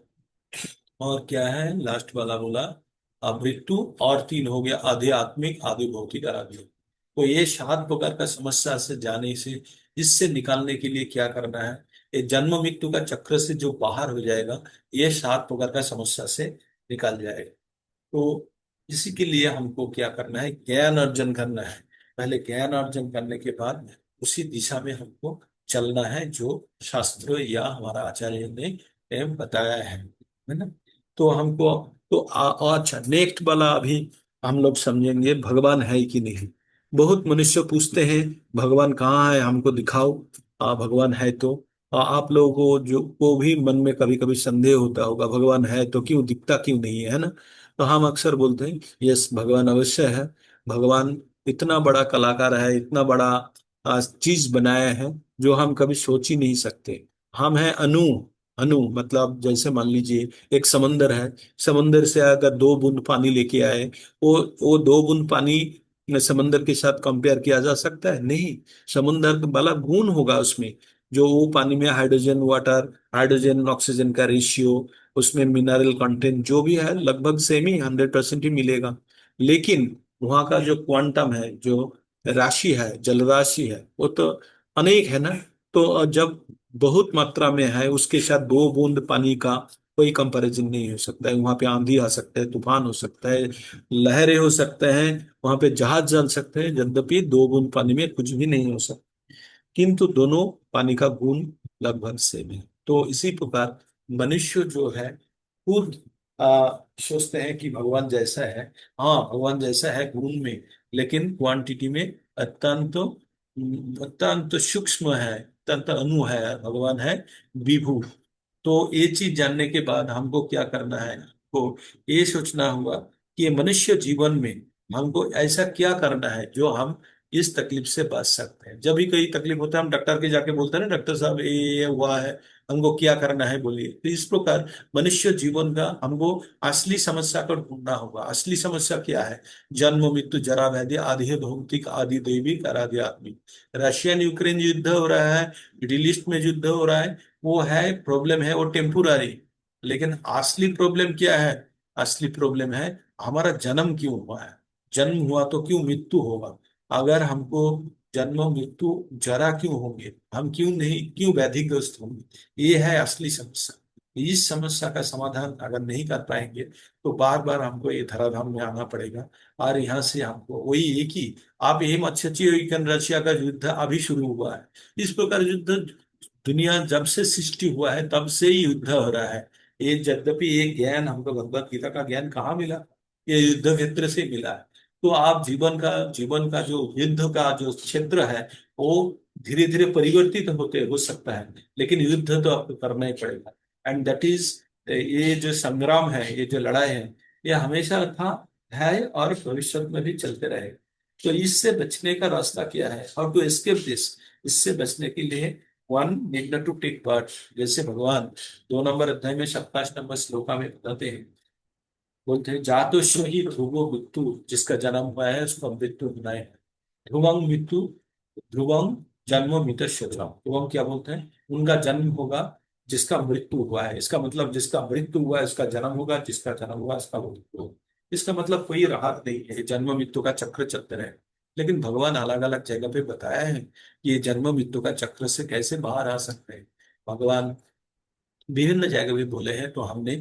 और क्या है लास्ट वाला बोला, मृत्यु, और तीन हो गया आध्यात्मिक, आदि भौतिक, और आदि। तो ये सात प्रकार का समस्या से जाने से, इससे निकालने के लिए क्या करना है, ये जन्म मृत्यु का चक्र से जो बाहर हो जाएगा, ये सात प्रकार का समस्या से निकाल जाएगा। तो इसी के लिए हमको क्या करना है, ज्ञान अर्जन करना है। पहले ज्ञान अर्जन करने के बाद उसी दिशा में हमको चलना है जो शास्त्र या हमारा आचार्य ने बताया है ना। तो हमको, तो अच्छा नेक्स्ट वाला अभी हम लोग समझेंगे, भगवान है कि नहीं। बहुत मनुष्य पूछते हैं भगवान कहाँ है, हमको दिखाओ। भगवान है तो आप लोगों को जो को भी मन में कभी कभी संदेह होता होगा, भगवान है तो क्यों दिखता क्यों नहीं है ना। तो हम अक्सर बोलते हैं यस, भगवान अवश्य है। भगवान इतना बड़ा कलाकार है, इतना बड़ा चीज बनाया है जो हम कभी सोच ही नहीं सकते। हम हैं अनु। अनु मतलब जैसे मान लीजिए एक समंदर है, समंदर से अगर दो बूंद पानी लेके आए, वो दो बूंद पानी समंदर के साथ कंपेयर किया जा सकता है? नहीं। समुंदर वाला गुण होगा उसमें, जो वो पानी में हाइड्रोजन वाटर, हाइड्रोजन ऑक्सीजन का रेशियो, उसमें मिनरल कंटेंट जो भी है लगभग सेम ही 100% ही मिलेगा। लेकिन वहाँ का जो क्वांटम है, जो राशि है, जल राशि है, वो तो अनेक है ना। तो जब बहुत मात्रा में है, उसके साथ दो बूंद पानी का कोई कंपैरिजन नहीं हो सकता है। वहां पे आंधी आ सकता है, तूफान हो सकता है, लहरें हो सकते हैं, वहां पे जहाज चल सकते हैं, यद्यपि दो बूंद पानी में कुछ भी नहीं हो सकता। किंतु दोनों पानी का गुण लगभग सेम है। तो इसी प्रकार मनुष्य जो है खुद सोचते हैं कि भगवान जैसा है। हाँ, भगवान जैसा है गुण में, लेकिन क्वांटिटी में अत्यंत अत्यंत सूक्ष्म है, अत्यंत अणु है, भगवान है विभु। तो ये चीज जानने के बाद हमको क्या करना है, हमको ये सोचना होगा कि ये मनुष्य जीवन में हमको ऐसा क्या करना है जो हम इस तकलीफ से बच सकते हैं। जब भी कोई तकलीफ होता है हम डॉक्टर के जाके बोलते हैं ना, डॉक्टर साहब ये हुआ है, हमको क्या करना है बोलिए। तो इस प्रकार मनुष्य जीवन का हमको असली समस्या को ढूंढना होगा। असली समस्या क्या है, जन्म मृत्यु जरा व्याधि, आदि भौतिक, आदि दैविक और आदि आत्मिक। रशियन यूक्रेन युद्ध हो रहा है, मिडिल ईस्ट में युद्ध हो रहा है, वो है प्रॉब्लम है वो टेम्पुररी। लेकिन असली प्रॉब्लम क्या है, असली प्रॉब्लम है हमारा जन्म क्यों हुआ है। जन्म हुआ तो क्यों मृत्यु होगा। अगर हमको जन्म मृत्यु जरा क्यों होंगे, हम क्यों नहीं, क्यों व्याधिग्रस्त होंगे, ये है असली समस्या। इस समस्या का समाधान अगर नहीं कर पाएंगे तो बार बार हमको ये धराधाम में आना पड़ेगा। और यहाँ से हमको वही एक ही, आप यही मत सोचिए यूक्रेन रशिया का युद्ध अभी शुरू हुआ है। इस प्रकार युद्ध दुनिया जब से सृष्टि हुआ है तब से ही युद्ध हो रहा है। ये यद्यपि ये ज्ञान हमको भगवत गीता का ज्ञान कहाँ मिला, ये युद्ध क्षेत्र से मिला है। तो आप जीवन का जो युद्ध का जो क्षेत्र है वो धीरे धीरे परिवर्तित होते हो सकता है, लेकिन युद्ध तो आपको करना ही पड़ेगा। एंड दैट इज, ये जो संग्राम है, ये जो लड़ाई है, ये हमेशा था, है और भविष्य में भी चलते रहेगा। तो इससे बचने का रास्ता क्या है, हाउ टू एस्केप दिस। इससे बचने के लिए one need not to take part. जैसे भगवान 2 नंबर अध्याय में 27 नंबर श्लोका में बताते हैं, बोलते हैं जातुष्व ही ध्रुवो मृत्यु, जिसका जन्म हुआ है उसको मृत्यु बनाए। ध्रुवं मृत्यु, ध्रुवं जन्म मृत शरीरम। ध्रुवं क्या बोलते हैं, उनका जन्म होगा जिसका मृत्यु हुआ है। इसका मतलब जिसका मृत्यु हुआ है उसका जन्म होगा, जिसका जन्म हुआ उसका मृत्यु होगा। इसका मतलब कोई राहत नहीं है, जन्म मृत्यु का चक्र चलते रहे। लेकिन भगवान अलग अलग जगह पे बताया है कि ये जन्म मृत्यु का चक्र से कैसे बाहर आ सकते हैं। भगवान विभिन्न जगह भी बोले हैं, तो हमने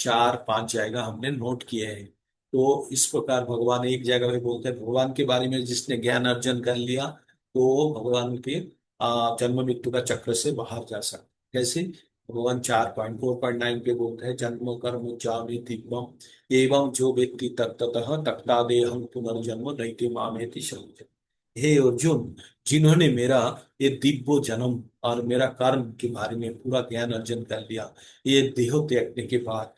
4-5 जगह हमने नोट किए हैं। तो इस प्रकार भगवान एक जगह पे बोलते हैं, भगवान के बारे में जिसने ज्ञान अर्जन कर लिया तो भगवान के जन्म मृत्यु का चक्र से बाहर जा सकते। कैसे? भगवान 4.4.9 पे बोलते हैं, जन्म कर्म जामे दिव्यम एवं जो व्यक्ति तत्ततः तक्ता देहं पुनर्जन्म नैति मामेति शंभुजन। हे अर्जुन, जिन्होंने मेरा ये दिव्य जन्म और मेरा कर्म के बारे में पूरा ज्ञान अर्जन कर लिया, ये देह त्यागने के बाद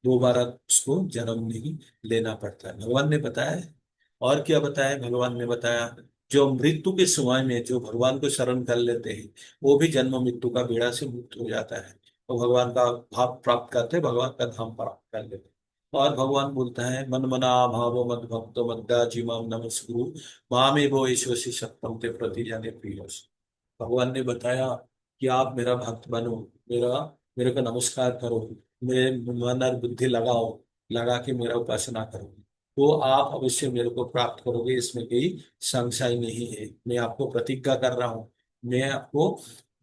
दोबारा उसको जन्म नहीं लेना पड़ता है, भगवान ने बताया है। और क्या बताया है? भगवान ने बताया जो मृत्यु के समय में जो भगवान को शरण कर लेते हैं वो भी जन्म मृत्यु का बेड़ा से मुक्त हो जाता है, तो भगवान का भाव प्राप्त करते हैं, भगवान का धाम प्राप्त कर लेते हैं। और भगवान बोलता है, मन मना भाव मद भक्त मद्दा जिमाम नमस्कुरु मामे वो ईश्वसी सत्तम ते प्रति जाने प्रिय। भगवान ने बताया कि आप मेरा भक्त बनो, मेरा मेरे को नमस्कार करो, मेरे मन और बुद्धि लगाओ, लगा के मेरा उपासना करो, तो आप अवश्य मेरे को प्राप्त करोगे, इसमें कोई संशय नहीं है। मैं आपको प्रतिज्ञा कर रहा हूँ, मैं आपको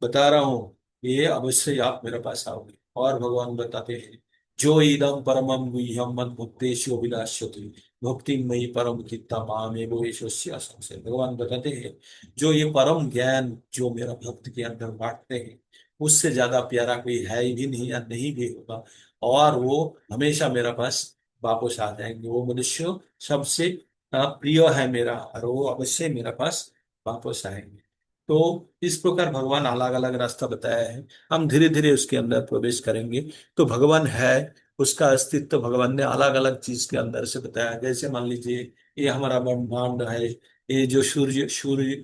बता रहा हूँ, ये अवश्य आप मेरे पास आओगे। और भगवान बताते हैं, जो इदम परमम गुह्यम मद भक्तेषु अभिलाष्यते भक्ति मई परम कित्ता मामे वो संशय। भगवान बताते हैं, जो ये परम ज्ञान जो मेरा भक्त के अंदर बांटते हैं, उससे ज्यादा प्यारा कोई है ही भी नहीं या नहीं भी होगा, और वो हमेशा मेरा पास वापस आ जाएंगे। वो मनुष्य सबसे प्रिय है मेरा, और वो अवश्य मेरा पास वापस आएंगे। तो इस प्रकार भगवान अलग अलग रास्ता बताया है, हम धीरे धीरे उसके अंदर प्रवेश करेंगे। तो भगवान है, उसका अस्तित्व भगवान ने अलग अलग चीज के अंदर से बताया। जैसे मान लीजिए, ये हमारा ब्रह्मांड है, ये जो सूर्य सूर्य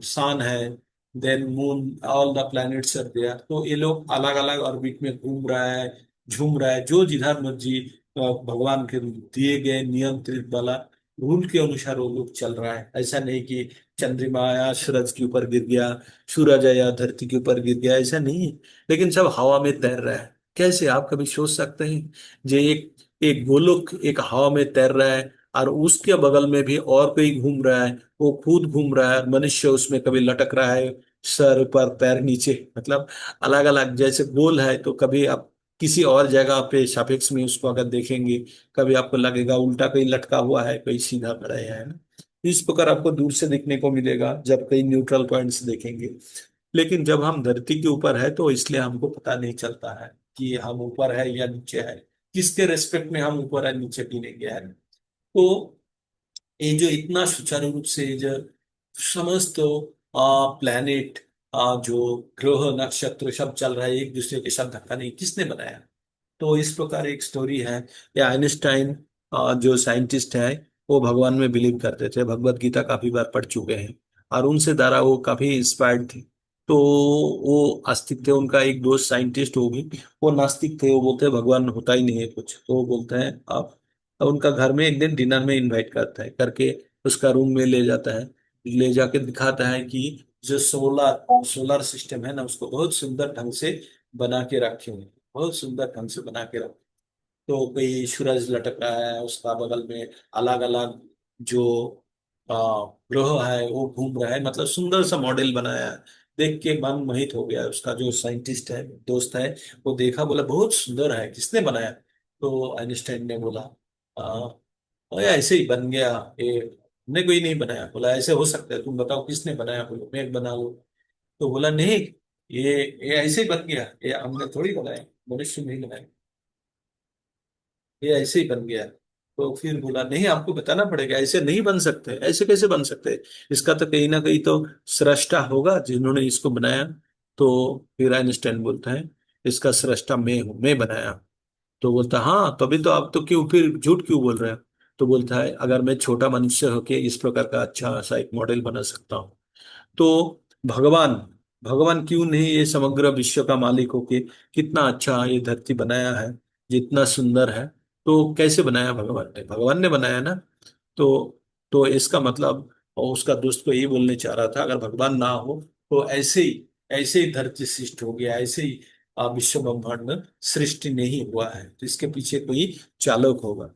सन है, then moon, all the planets are there, तो ये लोग अलग अलग ऑर्बिट में घूम रहा है, झूम रहा है, जो जिधर मर्जी भगवान के दिए गए नियंत्रित वाला रूल के अनुसार वो लोग चल रहा है। ऐसा नहीं कि चंद्रमा आया सूरज के ऊपर गिर गया, सूरज आया धरती के ऊपर गिर गया, ऐसा नहीं है। लेकिन सब हवा में तैर रहा है। कैसे? आप कभी सोच सकते हैं? जो एक एक गोलोक एक हवा में तैर रहा है, और उसके बगल में भी और कोई घूम रहा है, वो खुद घूम रहा है, मनुष्य उसमें कभी लटक रहा है, सर पर पैर नीचे, मतलब अलग अलग जैसे गोल है, तो कभी आप किसी और जगह पे सापेक्ष में उसको अगर देखेंगे, कभी आपको लगेगा उल्टा कहीं लटका हुआ है, कहीं सीधा खड़ा है ना। इस प्रकार आपको दूर से देखने को मिलेगा जब कई न्यूट्रल पॉइंट्स देखेंगे। लेकिन जब हम धरती के ऊपर है तो इसलिए हमको पता नहीं चलता है कि हम ऊपर है या नीचे है, किसके रेस्पेक्ट में हम ऊपर है नीचे गिनेंगे है। तो ये जो इतना सुचारू रूप से जो समस्त प्लैनेट, जो ग्रह नक्षत्र सब चल रहा है एक दूसरे के साथ धक्का नहीं, किसने बनाया? तो इस प्रकार एक स्टोरी है। ये आइंस्टाइन जो साइंटिस्ट है, वो भगवान में बिलीव करते थे, भगवत गीता काफी बार पढ़ चुके हैं, और उनसे द्वारा वो काफी इंस्पायर्ड थे। तो वो आस्तिक थे, उनका एक दोस्त साइंटिस्ट हो भी, वो नास्तिक थे, वो बोलते हैं भगवान होता ही नहीं है कुछ। तो वो बोलते हैं आप, उनका घर में एक दिन डिनर में इनवाइट करता है करके, उसका रूम में ले जाता है, ले जाके दिखाता है कि जो सोलर सोलर सिस्टम है ना, उसको बहुत सुंदर ढंग से बना के रखे हुए हैं, बहुत सुंदर ढंग से बना के रखे। तो कोई सूरज लटक रहा है, उसका बगल में अलग अलग जो ग्रह है वो घूम रहा है, मतलब सुंदर सा मॉडल बनाया है। देख के मन मोहित हो गया, उसका जो साइंटिस्ट है दोस्त है, वो देखा, बोला बहुत सुंदर है, किसने बनाया? तो आइंस्टाइन ने बोला, "आ, ये ऐसे ही बन गया, ये हमने कोई नहीं बनाया।" बोला, ऐसे हो सकता है? तुम बताओ किसने बनाया? बोलो मैं बना लूं। तो बोला नहीं, ये ये ऐसे ही बन गया, ये हमने थोड़ी बनाया, मनुष्य नहीं बनाया, ये ऐसे ही बन गया। तो फिर बोला, नहीं आपको बताना पड़ेगा, ऐसे नहीं बन सकते, ऐसे कैसे बन सकते, इसका तो कहीं ना कहीं तो सृष्टा होगा जिन्होंने इसको बनाया। तो फिर आइंस्टाइन बोलता है, इसका सृष्टा मैं हूं, मैं बनाया। तो बोलता हाँ, तभी तो आप तो क्यों फिर झूठ क्यों बोल रहे हैं? तो बोलता है, अगर मैं छोटा मनुष्य होके इस प्रकार का अच्छा सा एक मॉडल बना सकता हूँ, तो भगवान भगवान क्यों नहीं ये समग्र विश्व का मालिक होके कितना अच्छा ये धरती बनाया है, जितना सुंदर है। तो कैसे बनाया? भगवान ने बनाया ना। तो इसका मतलब, और उसका दोस्त को यही बोलने चाह रहा था, अगर भगवान ना हो तो ऐसे ही धरती सृष्टि हो गया, ऐसे ही विश्व ब्रह्मांड सृष्टि नहीं हुआ है, तो इसके पीछे कोई चालक होगा।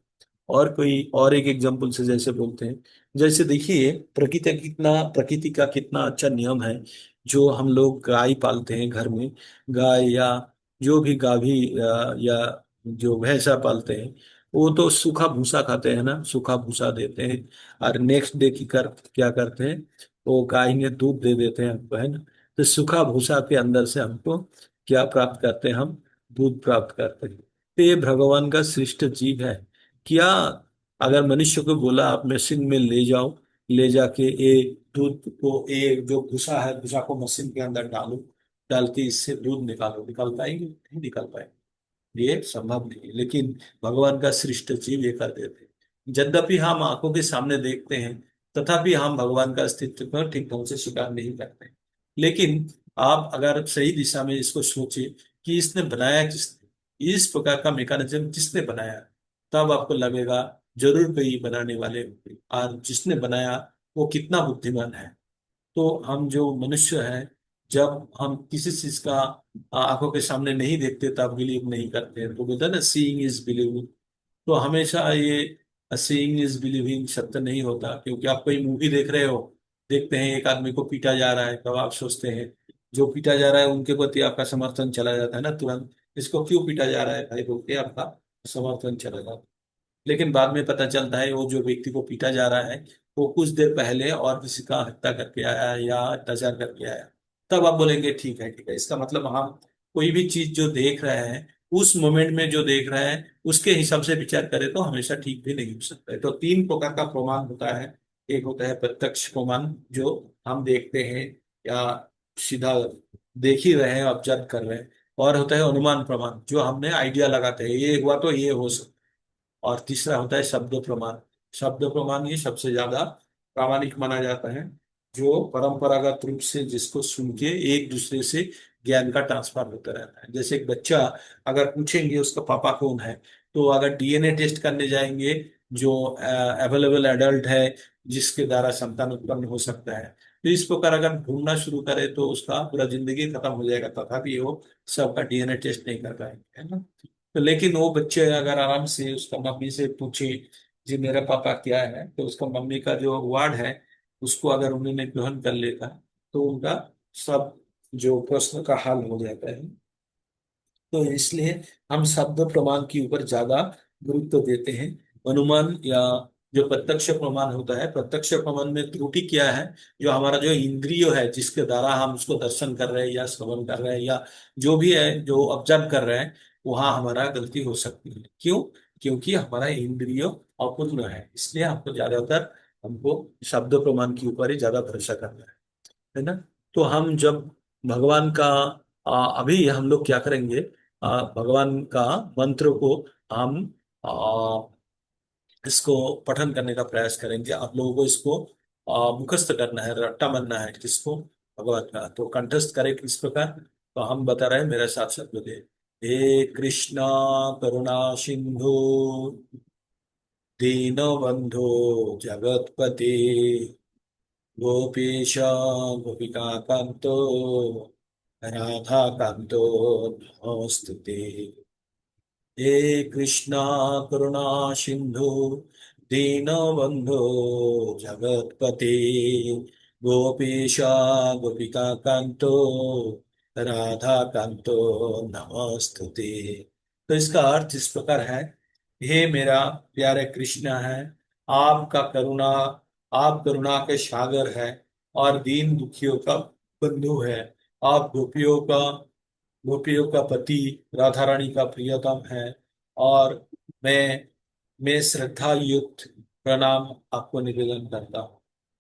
और कोई और एक एग्जांपल से जैसे बोलते हैं, जैसे देखिए प्रकृति का कितना अच्छा नियम है। जो हम लोग गाय पालते हैं घर में, गाय या जो भी गाभी या जो भैंसा पालते हैं वो तो सूखा भूसा खाते हैं ना, सूखा भूसा देते हैं। और नेक्स्ट डे की क्या करते हैं, वो गाय ने दूध दे देते हैं हमको, है ना। तो सूखा भूसा के अंदर से हमको क्या प्राप्त करते हैं, हम दूध प्राप्त करते हैं। तो ये भगवान का सृष्ट जीव है। क्या अगर मनुष्य को बोला आप मशीन में ले जाओ, ले जाके ये दूध को, ये जो भूसा है भूसा को मशीन के अंदर डालो, डाल के इससे दूध निकालो, निकाल पाएंगे? नहीं निकाल पाएंगे, ये संभव नहीं है। लेकिन भगवान का सृष्ट जीव ये कर देते हैं। यद्यपि हम आंखों के सामने देखते हैं, तथापि हम भगवान का अस्तित्व पर ठीक ढंग से स्वीकार नहीं करते। लेकिन आप अगर सही दिशा में इसको सोचे कि इसने बनाया किसने, इस प्रकार का मैकेनिज्म किसने बनाया, तब आपको लगेगा जरूर कोई बनाने वाले होंगे, और जिसने बनाया वो कितना बुद्धिमान है। तो हम जो मनुष्य हैं, जब हम किसी चीज का आंखों के सामने नहीं देखते तब बिलीव नहीं करते हैं। तो बोलते हैं ना, सीइंग इज बिलीविंग। तो हमेशा ये सीइंग इज बिलीविंग सत्य नहीं होता, क्योंकि आप कोई मूवी देख रहे हो, देखते हैं एक आदमी को पीटा जा रहा है, तब आप सोचते हैं जो पीटा जा रहा है उनके प्रति आपका समर्थन चला जाता है ना तुरंत, इसको क्यों पीटा जा रहा है भाई बोल के आपका समर्थन चला जाता है। लेकिन बाद में पता चलता है वो जो व्यक्ति को पीटा जा रहा है वो कुछ देर पहले और किसी का हत्या करके आया या अत्याचार करके आया। तब आप बोलेंगे ठीक है ठीक है, इसका मतलब हम कोई भी चीज जो देख रहे हैं, उस मोमेंट में जो देख रहे हैं उसके हिसाब से विचार करें तो हमेशा ठीक भी नहीं हो सकता है। तो तीन प्रकार का प्रमाण होता है। एक होता है प्रत्यक्ष प्रमाण, जो हम देखते हैं या सीधा देख ही रहे हैं, ऑब्जर्व कर रहे हैं। और होता है अनुमान प्रमाण, जो हमने आइडिया लगाते हैं ये हुआ तो ये हो सकता है। और तीसरा होता है शब्द प्रमाण। शब्द प्रमाण ही सबसे ज्यादा प्रामाणिक माना जाता है, जो परंपरागत रूप से जिसको सुन के एक दूसरे से ज्ञान का ट्रांसफर होता रहता है। जैसे एक बच्चा अगर पूछेंगे उसका पापा कौन है, तो अगर डीएनए टेस्ट करने जाएंगे, जो अवेलेबल एडल्ट है जिसके द्वारा संतान उत्पन्न हो सकता है, तो इस प्रकार अगर ढूंढना शुरू करे तो उसका पूरा जिंदगी खत्म हो जाएगा, तथापि वो सबका डीएनए टेस्ट नहीं कर पाएंगे, है ना। तो लेकिन वो बच्चे अगर आराम से उसका मम्मी से पूछे जी मेरा पापा क्या है, तो उसका मम्मी का जो वर्ड है उसको अगर उन्होंने ग्रहण कर लेता, तो उनका सब जो प्रश्न का हल हो जाता है। तो इसलिए हम शब्द प्रमाण के ऊपर ज्यादा गुरुत्व देते हैं। अनुमान या जो प्रत्यक्ष प्रमाण होता है, प्रत्यक्ष प्रमाण में त्रुटि क्या है, जो हमारा जो इंद्रिय है जिसके द्वारा हम उसको दर्शन कर रहे हैं या श्रवण कर रहे हैं या जो भी है जो ऑब्जर्व कर रहे हैं, वहां हमारा गलती हो सकती है। क्यों? क्योंकि हमारा इंद्रिय अपूर्ण है, इसलिए हमको ज्यादातर हमको शब्द प्रमाण के ऊपर ही ज्यादा भरोसा करना है ना। तो हम जब भगवान का अभी हम लोग क्या करेंगे, भगवान का मंत्र को हम इसको पठन करने का प्रयास करेंगे। आप लोगों को इसको मुखस्त करना है, रट्टा बनना है किसको, भगवान का। तो कंठस्थ करें किस प्रकार, तो हम बता रहे हैं, मेरे साथ साथ बोलिए। हे कृष्णा करुणा सिंधु दीनबंधो जगतपते गोपीश गोपिका कांतो राधा कांतो नमोस्तुते। हे कृष्णा करुणा सिंधु दीनबंधो जगतपते गोपीश गोपिका कांतो राधा कांतो नमोस्तुते। तो इसका अर्थ इस प्रकार है, हे मेरा प्यारे कृष्ण है, आपका करुणा, आप करुणा के सागर है और दीन दुखियों का बंधु है। आप गोपियों का पति, राधा रानी का प्रियतम है। और मैं मैं श्रद्धा युक्त प्रणाम आपको निवेदन करता हूँ।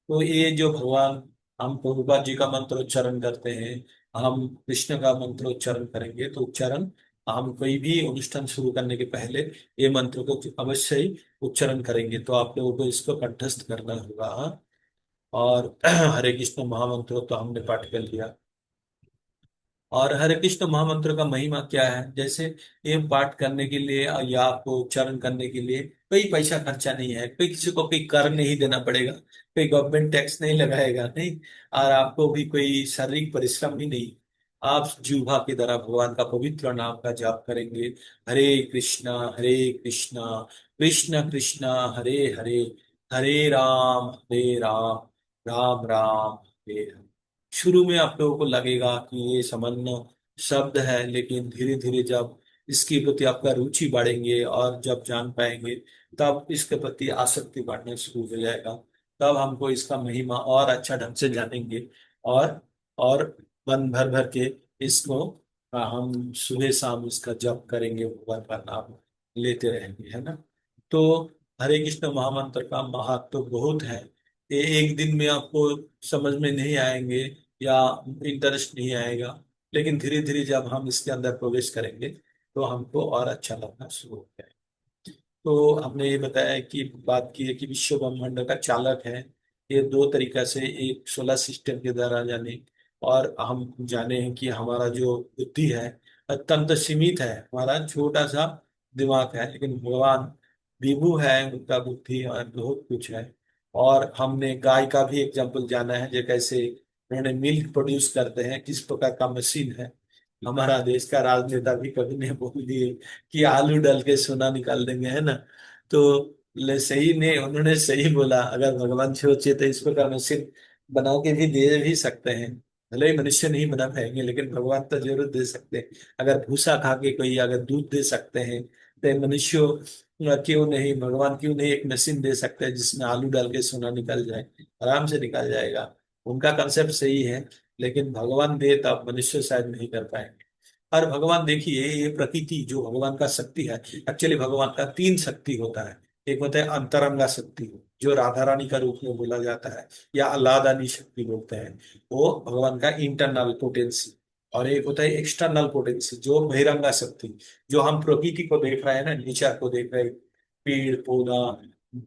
तो ये जो भगवान, हम प्रभुपाद जी का मंत्रोच्चारण करते हैं, हम कृष्ण का मंत्रोच्चारण करेंगे, तो उच्चारण हम कोई भी अनुष्ठान शुरू करने के पहले ये मंत्र को अवश्य ही उच्चारण करेंगे। तो आप लोगों को इसको कंठस्थ करना होगा, हाँ? और हरे कृष्ण महामंत्र तो हमने पाठ कर लिया। और हरे कृष्ण महामंत्र का महिमा क्या है, जैसे ये पाठ करने के लिए या आपको उच्चारण करने के लिए कोई पैसा खर्चा नहीं है, कोई किसी को कोई कर नहीं देना पड़ेगा, कोई गवर्नमेंट टैक्स नहीं लगाएगा, नहीं। और आपको भी कोई शारीरिक परिश्रम भी नहीं। आप जीवा की तरह भगवान का पवित्र नाम का जाप करेंगे। हरे कृष्णा कृष्ण कृष्ण हरे हरे, हरे राम राम राम हरे हरे। शुरू में आप लोगों को लगेगा कि ये सामान्य शब्द है, लेकिन धीरे धीरे जब इसके प्रति आपका रुचि बढ़ेंगे, और जब जान पाएंगे तब इसके प्रति आसक्ति बढ़ना शुरू हो जाएगा। तब हमको इसका महिमा और अच्छा ढंग से जानेंगे, और मन भर भर के इसको हम सुबह शाम इसका जप करेंगे, भगवान का नाम लेते रहेंगे, है ना। तो हरे कृष्ण महामंत्र का महत्व तो बहुत है। ये एक दिन में आपको समझ में नहीं आएंगे या इंटरेस्ट नहीं आएगा, लेकिन धीरे धीरे जब हम इसके अंदर प्रवेश करेंगे तो हमको और अच्छा लगना शुरू हो जाएगा। तो हमने ये बताया कि बात की है कि विश्व ब्रह्मांड का चालक है। ये दो तरीका से, एक सोलर सिस्टम के द्वारा जाने, और हम जाने हैं कि हमारा जो बुद्धि है अत्यंत सीमित है, हमारा छोटा सा दिमाग है, लेकिन भगवान विभु है, उनका बुद्धि और बहुत कुछ है। और हमने गाय का भी एग्जाम्पल जाना है, जो कैसे उन्होंने मिल्क प्रोड्यूस करते हैं, किस प्रकार का मशीन है। हमारा देश का राजनेता भी कभी ने बोल दिए कि आलू डाल के सोना निकाल देंगे, है ना। तो सही ने, उन्होंने सही बोला, अगर भगवान सोचे तो इस प्रकार मशीन बना के भी दे भी सकते हैं। भले ही मनुष्य नहीं बना पाएंगे, लेकिन भगवान तो जरूर दे सकते हैं। अगर भूसा खा के कोई अगर दूध दे सकते हैं, तो मनुष्य क्यों नहीं, भगवान क्यों नहीं एक मशीन दे सकते हैं जिसमें आलू डाल के सोना निकल जाए, आराम से निकल जाएगा। उनका कंसेप्ट सही है, लेकिन भगवान दे तब मनुष्य शायद नहीं कर पाएंगे। और भगवान देखिए, ये प्रकृति जो भगवान का शक्ति है, एक्चुअली भगवान का तीन शक्ति होता है। एक होता है अंतरंगा शक्ति, जो राधा रानी का रूप में बोला जाता है, या अल्लादानी शक्ति बोलते हैं, वो भगवान का इंटरनल पोटेंसी। और एक होता है एक्सटर्नल पोटेंसी, जो बहिरंगा शक्ति, जो हम प्रकृति को देख रहे हैं ना, नेचर को देख रहे हैं, पेड़ पौधा,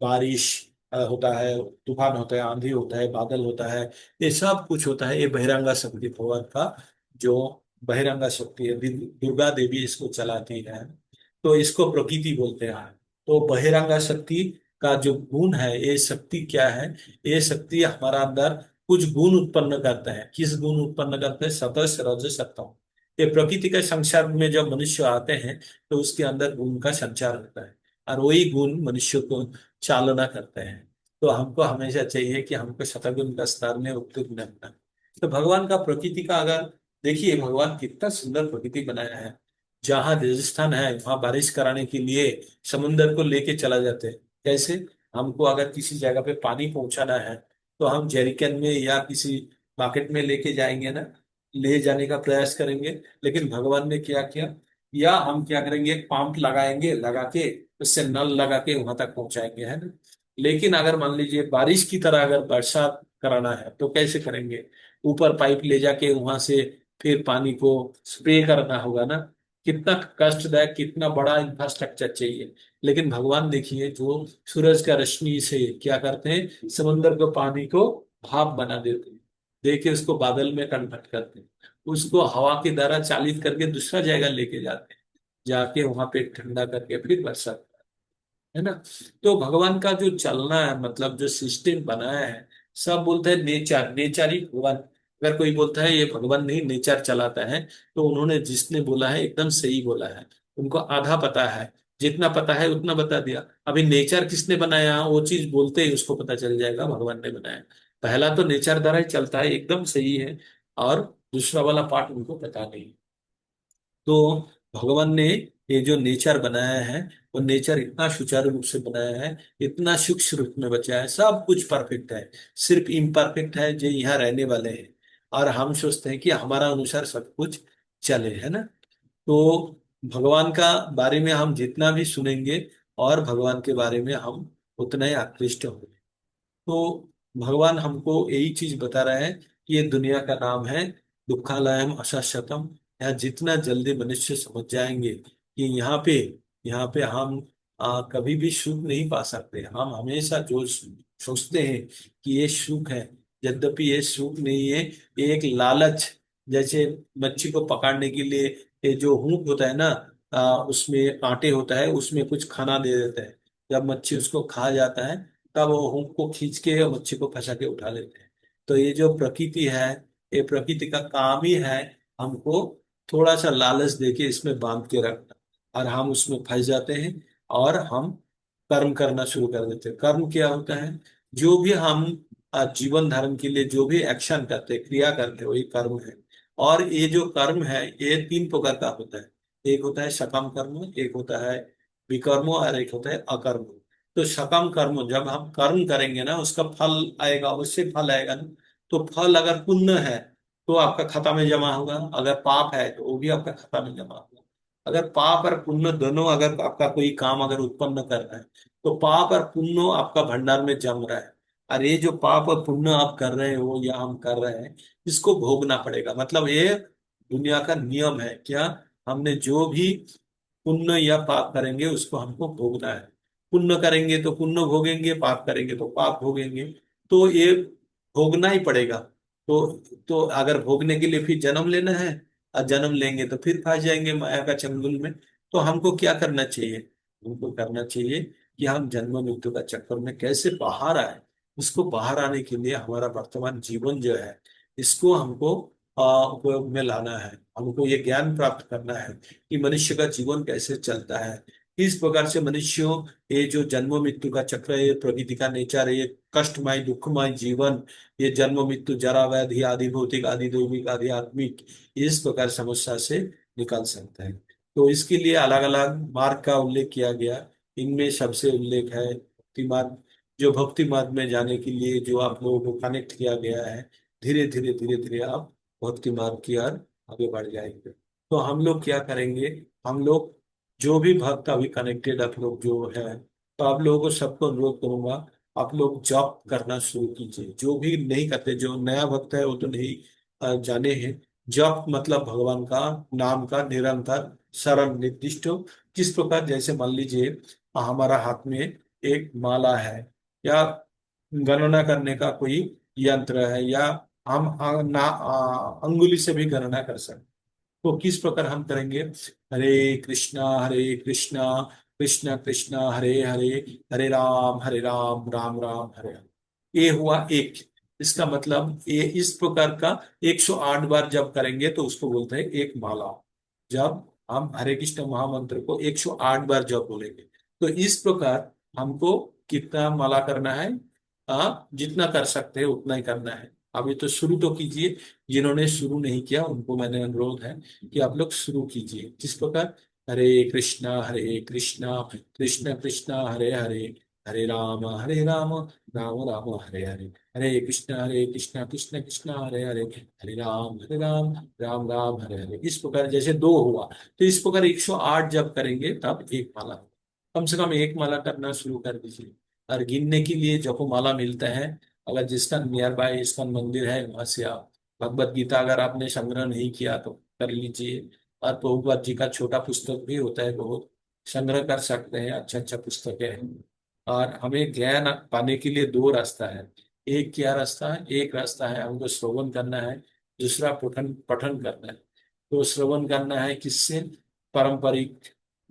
बारिश होता है, तूफान होता है, आंधी होता है, बादल होता है, ये सब कुछ होता है। ये बहिरंगा शक्ति भगवान का जो बहिरंगा शक्ति है, दुर्गा देवी इसको चलाती है, तो इसको प्रकृति बोलते हैं। तो बहिरंगा शक्ति का जो गुण है, ये शक्ति क्या है, ये शक्ति हमारा अंदर कुछ गुण उत्पन्न करता है। किस गुण उत्पन्न करते हैं? सतस रजस सत्तम। ये प्रकृति के संसार में जब मनुष्य आते हैं तो उसके अंदर गुण का संचार होता है, और वही गुण मनुष्य को चालना करते हैं। तो हमको हमेशा चाहिए कि हमको शतगुण का स्तर में उत्तीर्ण होना है। तो भगवान का प्रकृति का अगर देखिए, भगवान कितना सुंदर प्रकृति बनाया है। जहाँ राजस्थान है वहां बारिश कराने के लिए समुंदर को लेके चला जाते हैं। कैसे? हमको अगर किसी जगह पे पानी पहुंचाना है, तो हम जेरिकन में या किसी बाकेट में लेके जाएंगे ना, ले जाने का प्रयास करेंगे। लेकिन भगवान ने क्या किया, या हम क्या करेंगे, एक पंप लगाएंगे, लगा के उससे नल लगा के वहां तक पहुंचाएंगे, है ना। लेकिन अगर मान लीजिए बारिश की तरह अगर बरसात कराना है तो कैसे करेंगे? ऊपर पाइप ले जाके वहां से फिर पानी को स्प्रे करना होगा ना। कितना कष्टदायक, कितना बड़ा इंफ्रास्ट्रक्चर चाहिए। लेकिन भगवान देखिए, जो सूरज का रोशनी से क्या करते हैं, समंदर को, पानी को भाप बना देते हैं, देके उसको बादल में कन्वर्ट करते हैं, उसको हवा के द्वारा चालित करके दूसरा जगह लेके जाते हैं, जाके वहां पे ठंडा करके फिर बरसात, है ना। तो भगवान का जो चलना है, मतलब जो सिस्टम बनाया है, सब बोलते हैं नेचर, नेचर ही भगवान। अगर कोई बोलता है ये भगवान नहीं, नेचर चलाता है, तो उन्होंने जिसने बोला है एकदम सही बोला है। उनको आधा पता है, जितना पता है उतना बता दिया। अभी नेचर किसने बनाया, वो चीज बोलते ही उसको पता चल जाएगा भगवान ने बनाया। पहला तो नेचर द्वारा ही चलता है, एकदम सही है। और दूसरा वाला पार्ट उनको पता नहीं। तो भगवान ने ये जो नेचर बनाया है, वो नेचर इतना सुचारू रूप से बनाया है, इतना सूक्ष्म रूप में बचा है, सब कुछ परफेक्ट है। सिर्फ इम्परफेक्ट है जो यहाँ रहने वाले हैं, और हम सोचते हैं कि हमारा अनुसार सब कुछ चले, है ना। तो भगवान का बारे में हम जितना भी सुनेंगे, और भगवान के बारे में हम उतना ही आकृष्ट होंगे। तो भगवान हमको यही चीज बता रहा है कि ये दुनिया का नाम है दुखालयम अशाश्वतम। यहाँ जितना जल्दी मनुष्य समझ जाएंगे कि यहाँ पे हम कभी भी सुख नहीं पा सकते। हम हमेशा जो सोचते हैं कि ये सुख है, यद्यपि ये सुख नहीं है, ये एक लालच। जैसे मच्छी को पकड़ने के लिए ये जो हुक होता है ना, उसमें कांटे होता है, उसमें कुछ खाना दे देता है। जब मच्छी उसको खा जाता है, तब वो हुक को खींच के मच्छी को फंसा के उठा लेते हैं। तो ये जो प्रकृति है, ये प्रकृति का काम ही है हमको थोड़ा सा लालच देके इसमें बांध के रखना, और हम उसमें फंस जाते हैं, और हम कर्म करना शुरू कर देते हैं। कर्म क्या होता है? जो भी हम जीवन धारण के लिए जो भी एक्शन करते हैं, क्रिया करते हैं, वही कर्म है। और ये जो कर्म है, ये तीन प्रकार का होता है। एक होता है सकम कर्म, एक होता है विकर्म, और एक होता है अकर्म। तो सकम कर्म जब हम कर्म करेंगे ना, उसका फल आएगा, उससे फल आएगा ना। तो फल अगर पुण्य है तो आपका खाता में जमा होगा, अगर पाप है तो वो भी आपका खाता में जमा होगा। अगर पाप और पुण्य दोनों, अगर आपका कोई काम अगर उत्पन्न कर रहा है, तो पाप और पुण्य आपका भंडार में जम रहा है। और ये जो पाप और पुण्य आप कर रहे हो या हम कर रहे हैं, इसको भोगना पड़ेगा। मतलब ये दुनिया का नियम है क्या, हमने जो भी पुण्य या पाप करेंगे उसको हमको भोगना है। पुण्य करेंगे तो पुण्य भोगेंगे, पाप करेंगे तो पाप भोगेंगे। तो ये भोगना ही पड़ेगा। तो अगर भोगने के लिए फिर जन्म लेना है, और जन्म लेंगे तो फिर फंस जाएंगे माया का चंगुल में। तो हमको क्या करना चाहिए? हमको करना चाहिए कि हम जन्म मृत्यु का चक्कर में कैसे बाहर आए। उसको बाहर आने के लिए हमारा वर्तमान जीवन जो है, इसको हमको उपयोग में लाना है। हमको ये ज्ञान प्राप्त करना है कि मनुष्य का जीवन कैसे चलता है, किस प्रकार से मनुष्यों, ये जो जन्म मृत्यु का चक्र है, ये प्रकृति का नेचर है, ये कष्टमय दुखमय जीवन, ये जन्म मृत्यु जरा व्याधि आदि भौतिक आदि दैविक आदि आत्मिक, इस प्रकार समस्या से निकल सकता है। तो इसके लिए अलग अलग मार्ग का उल्लेख किया गया। इनमें सबसे उल्लेख है भक्ति मार्ग। जो भक्ति मार्ग में जाने के लिए जो आप लोगों को कनेक्ट किया गया है, धीरे धीरे धीरे धीरे आप भक्ति मार्ग की ओर आगे बढ़ जाएंगे। तो हम लोग क्या करेंगे, हम लोग जो भी भक्त अभी कनेक्टेड आप लोग जो है, तो आप लोगों को सबको अनुरोध करूंगा, आप लोग जॉब करना शुरू कीजिए। जो भी नहीं करते, जो नया भक्त है वो तो नहीं जाने हैं। जप मतलब भगवान का नाम का निरंतर शरण निर्दिष्ट हो। किस प्रकार, जैसे मान लीजिए हमारा हाथ में एक माला है, या गणना करने का कोई यंत्र है, या हम अंगुली से भी गणना कर सकते। तो किस प्रकार हम करेंगे? हरे कृष्णा कृष्ण कृष्ण हरे हरे, हरे राम राम राम हरे हरे। ये हुआ एक। इसका मतलब ये इस प्रकार का 108 बार जब करेंगे तो उसको बोलते हैं एक माला। जब हम हरे कृष्ण महामंत्र को 108 बार जब बोलेंगे, तो इस प्रकार हमको कितना माला करना है? जितना कर सकते हैं उतना ही करना है। अभी तो शुरू तो कीजिए। जिन्होंने शुरू नहीं किया उनको मैंने अनुरोध है कि आप लोग शुरू कीजिए। किस प्रकार? हरे कृष्णा कृष्ण कृष्ण हरे हरे, हरे राम राम राम हरे हरे, हरे कृष्णा कृष्ण कृष्ण हरे हरे, हरे राम राम राम हरे हरे। इस प्रकार जैसे दो हुआ, तो इस प्रकार 108 जब करेंगे तब एक माला। कम से कम एक माला करना शुरू कर दीजिए। और गिनने के लिए जपमाला मिलता है, अगर जिसका नियर बाय इस्कॉन मंदिर है वहां से आप भगवत गीता अगर आपने संग्रह नहीं किया तो कर लीजिए। और प्रभुपाद जी का छोटा पुस्तक भी होता है, बहुत संग्रह कर सकते हैं, अच्छा अच्छा पुस्तकें हैं। और हमें ज्ञान पाने के लिए दो रास्ता है। एक क्या रास्ता है? एक रास्ता है हमको श्रवण करना है, दूसरा पठन पठन करना है। तो श्रवण करना है किससे? पारंपरिक,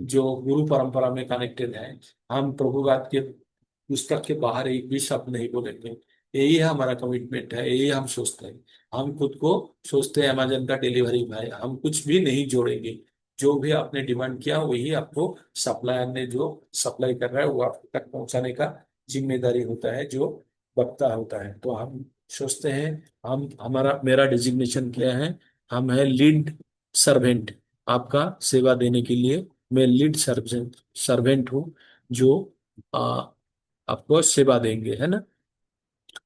जो गुरु परंपरा में कनेक्टेड है। हम प्रभुपाद के पुस्तक के बाहर एक भी शब्द नहीं बोलेंगे। यही है हमारा कमिटमेंट है, यही हम सोचते हैं। हम खुद को सोचते हैं अमेजन का डिलीवरी भाई, हम कुछ भी नहीं जोड़ेंगे। जो भी आपने डिमांड किया वही आपको सप्लायर ने जो सप्लाई कर रहा है वो आप तक पहुंचाने का जिम्मेदारी होता है, जो वक्ता होता है। तो हम सोचते हैं, हम हमारा मेरा डिजिग्नेशन क्या है? हम है लीड सर्वेंट। आपका सेवा देने के लिए मैं लीड सर्वेंट सर्वेंट हूँ, जो आपको सेवा देंगे, है ना।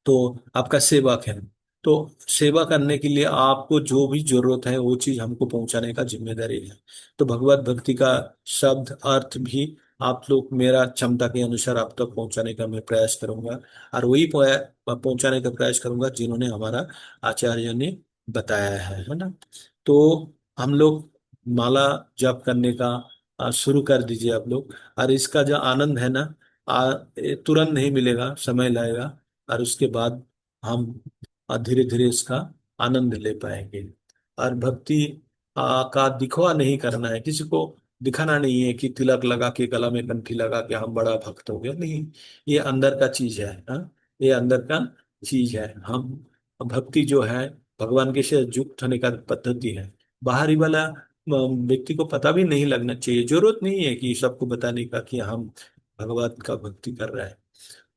तो आपका सेवक है। तो सेवा करने के लिए आपको जो भी जरूरत है वो चीज हमको पहुंचाने का जिम्मेदारी है। तो भगवत भक्ति का शब्द अर्थ भी आप लोग मेरा क्षमता के अनुसार आप तक पहुंचाने का मैं प्रयास करूंगा। और वही पहुंचाने का प्रयास करूंगा जिन्होंने हमारा आचार्य ने बताया है ना। तो हम लोग माला जप करने का शुरू कर दीजिए आप लोग। और इसका जो आनंद है ना, ये तुरंत नहीं मिलेगा, समय लगेगा। और उसके बाद हम धीरे धीरे इसका आनंद ले पाएंगे। और भक्ति का दिखवा नहीं करना है, किसी को दिखाना नहीं है कि तिलक लगा के गला में कंठी लगा के हम बड़ा भक्त हो गए, नहीं। ये अंदर का चीज है, हाँ। ये अंदर का चीज है। हम भक्ति जो है भगवान के से युक्त होने का पद्धति है। बाहरी वाला व्यक्ति को पता भी नहीं लगना चाहिए, जरूरत नहीं है कि सबको बताने का कि हम भगवान का भक्ति कर रहे हैं।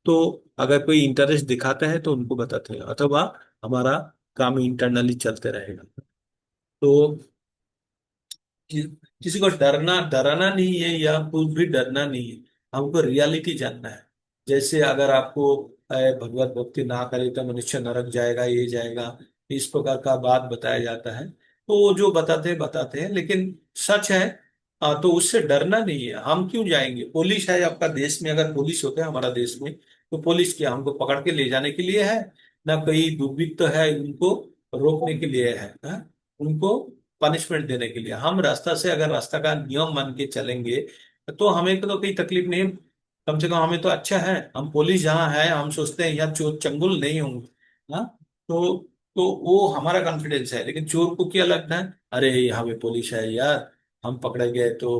तो अगर कोई इंटरेस्ट दिखाता है तो उनको बताते हैं, अथवा हमारा काम इंटरनली चलते रहेगा। तो कि किसी को डरना डराना नहीं है या कुछ भी डरना नहीं है। हमको रियलिटी जानना है। जैसे अगर आपको भगवत भक्ति ना करे तो मनुष्य नरक जाएगा, ये जाएगा, इस प्रकार का बात बताया जाता है। तो वो जो बताते हैं, लेकिन सच है। तो उससे डरना नहीं है। हम क्यों जाएंगे? पुलिस है आपका देश में, अगर पुलिस होते हैं हमारा देश में, तो पुलिस क्या हमको पकड़ के ले जाने के लिए है? ना कोई दुर्वृत्त है उनको रोकने के लिए है? उनको पनिशमेंट देने के लिए। हम रास्ता से अगर रास्ता का नियम मान के चलेंगे तो हमें तो कोई तकलीफ नहीं। कम से कम हमें तो अच्छा है, हम पुलिस जहाँ है हम सोचते हैं यहाँ चोर चंगुल नहीं होंगे। हाँ। तो तो वो हमारा कॉन्फिडेंस है। लेकिन चोर को क्या लगता है, अरे यहाँ पे पुलिस है यार, हम पकड़े गए तो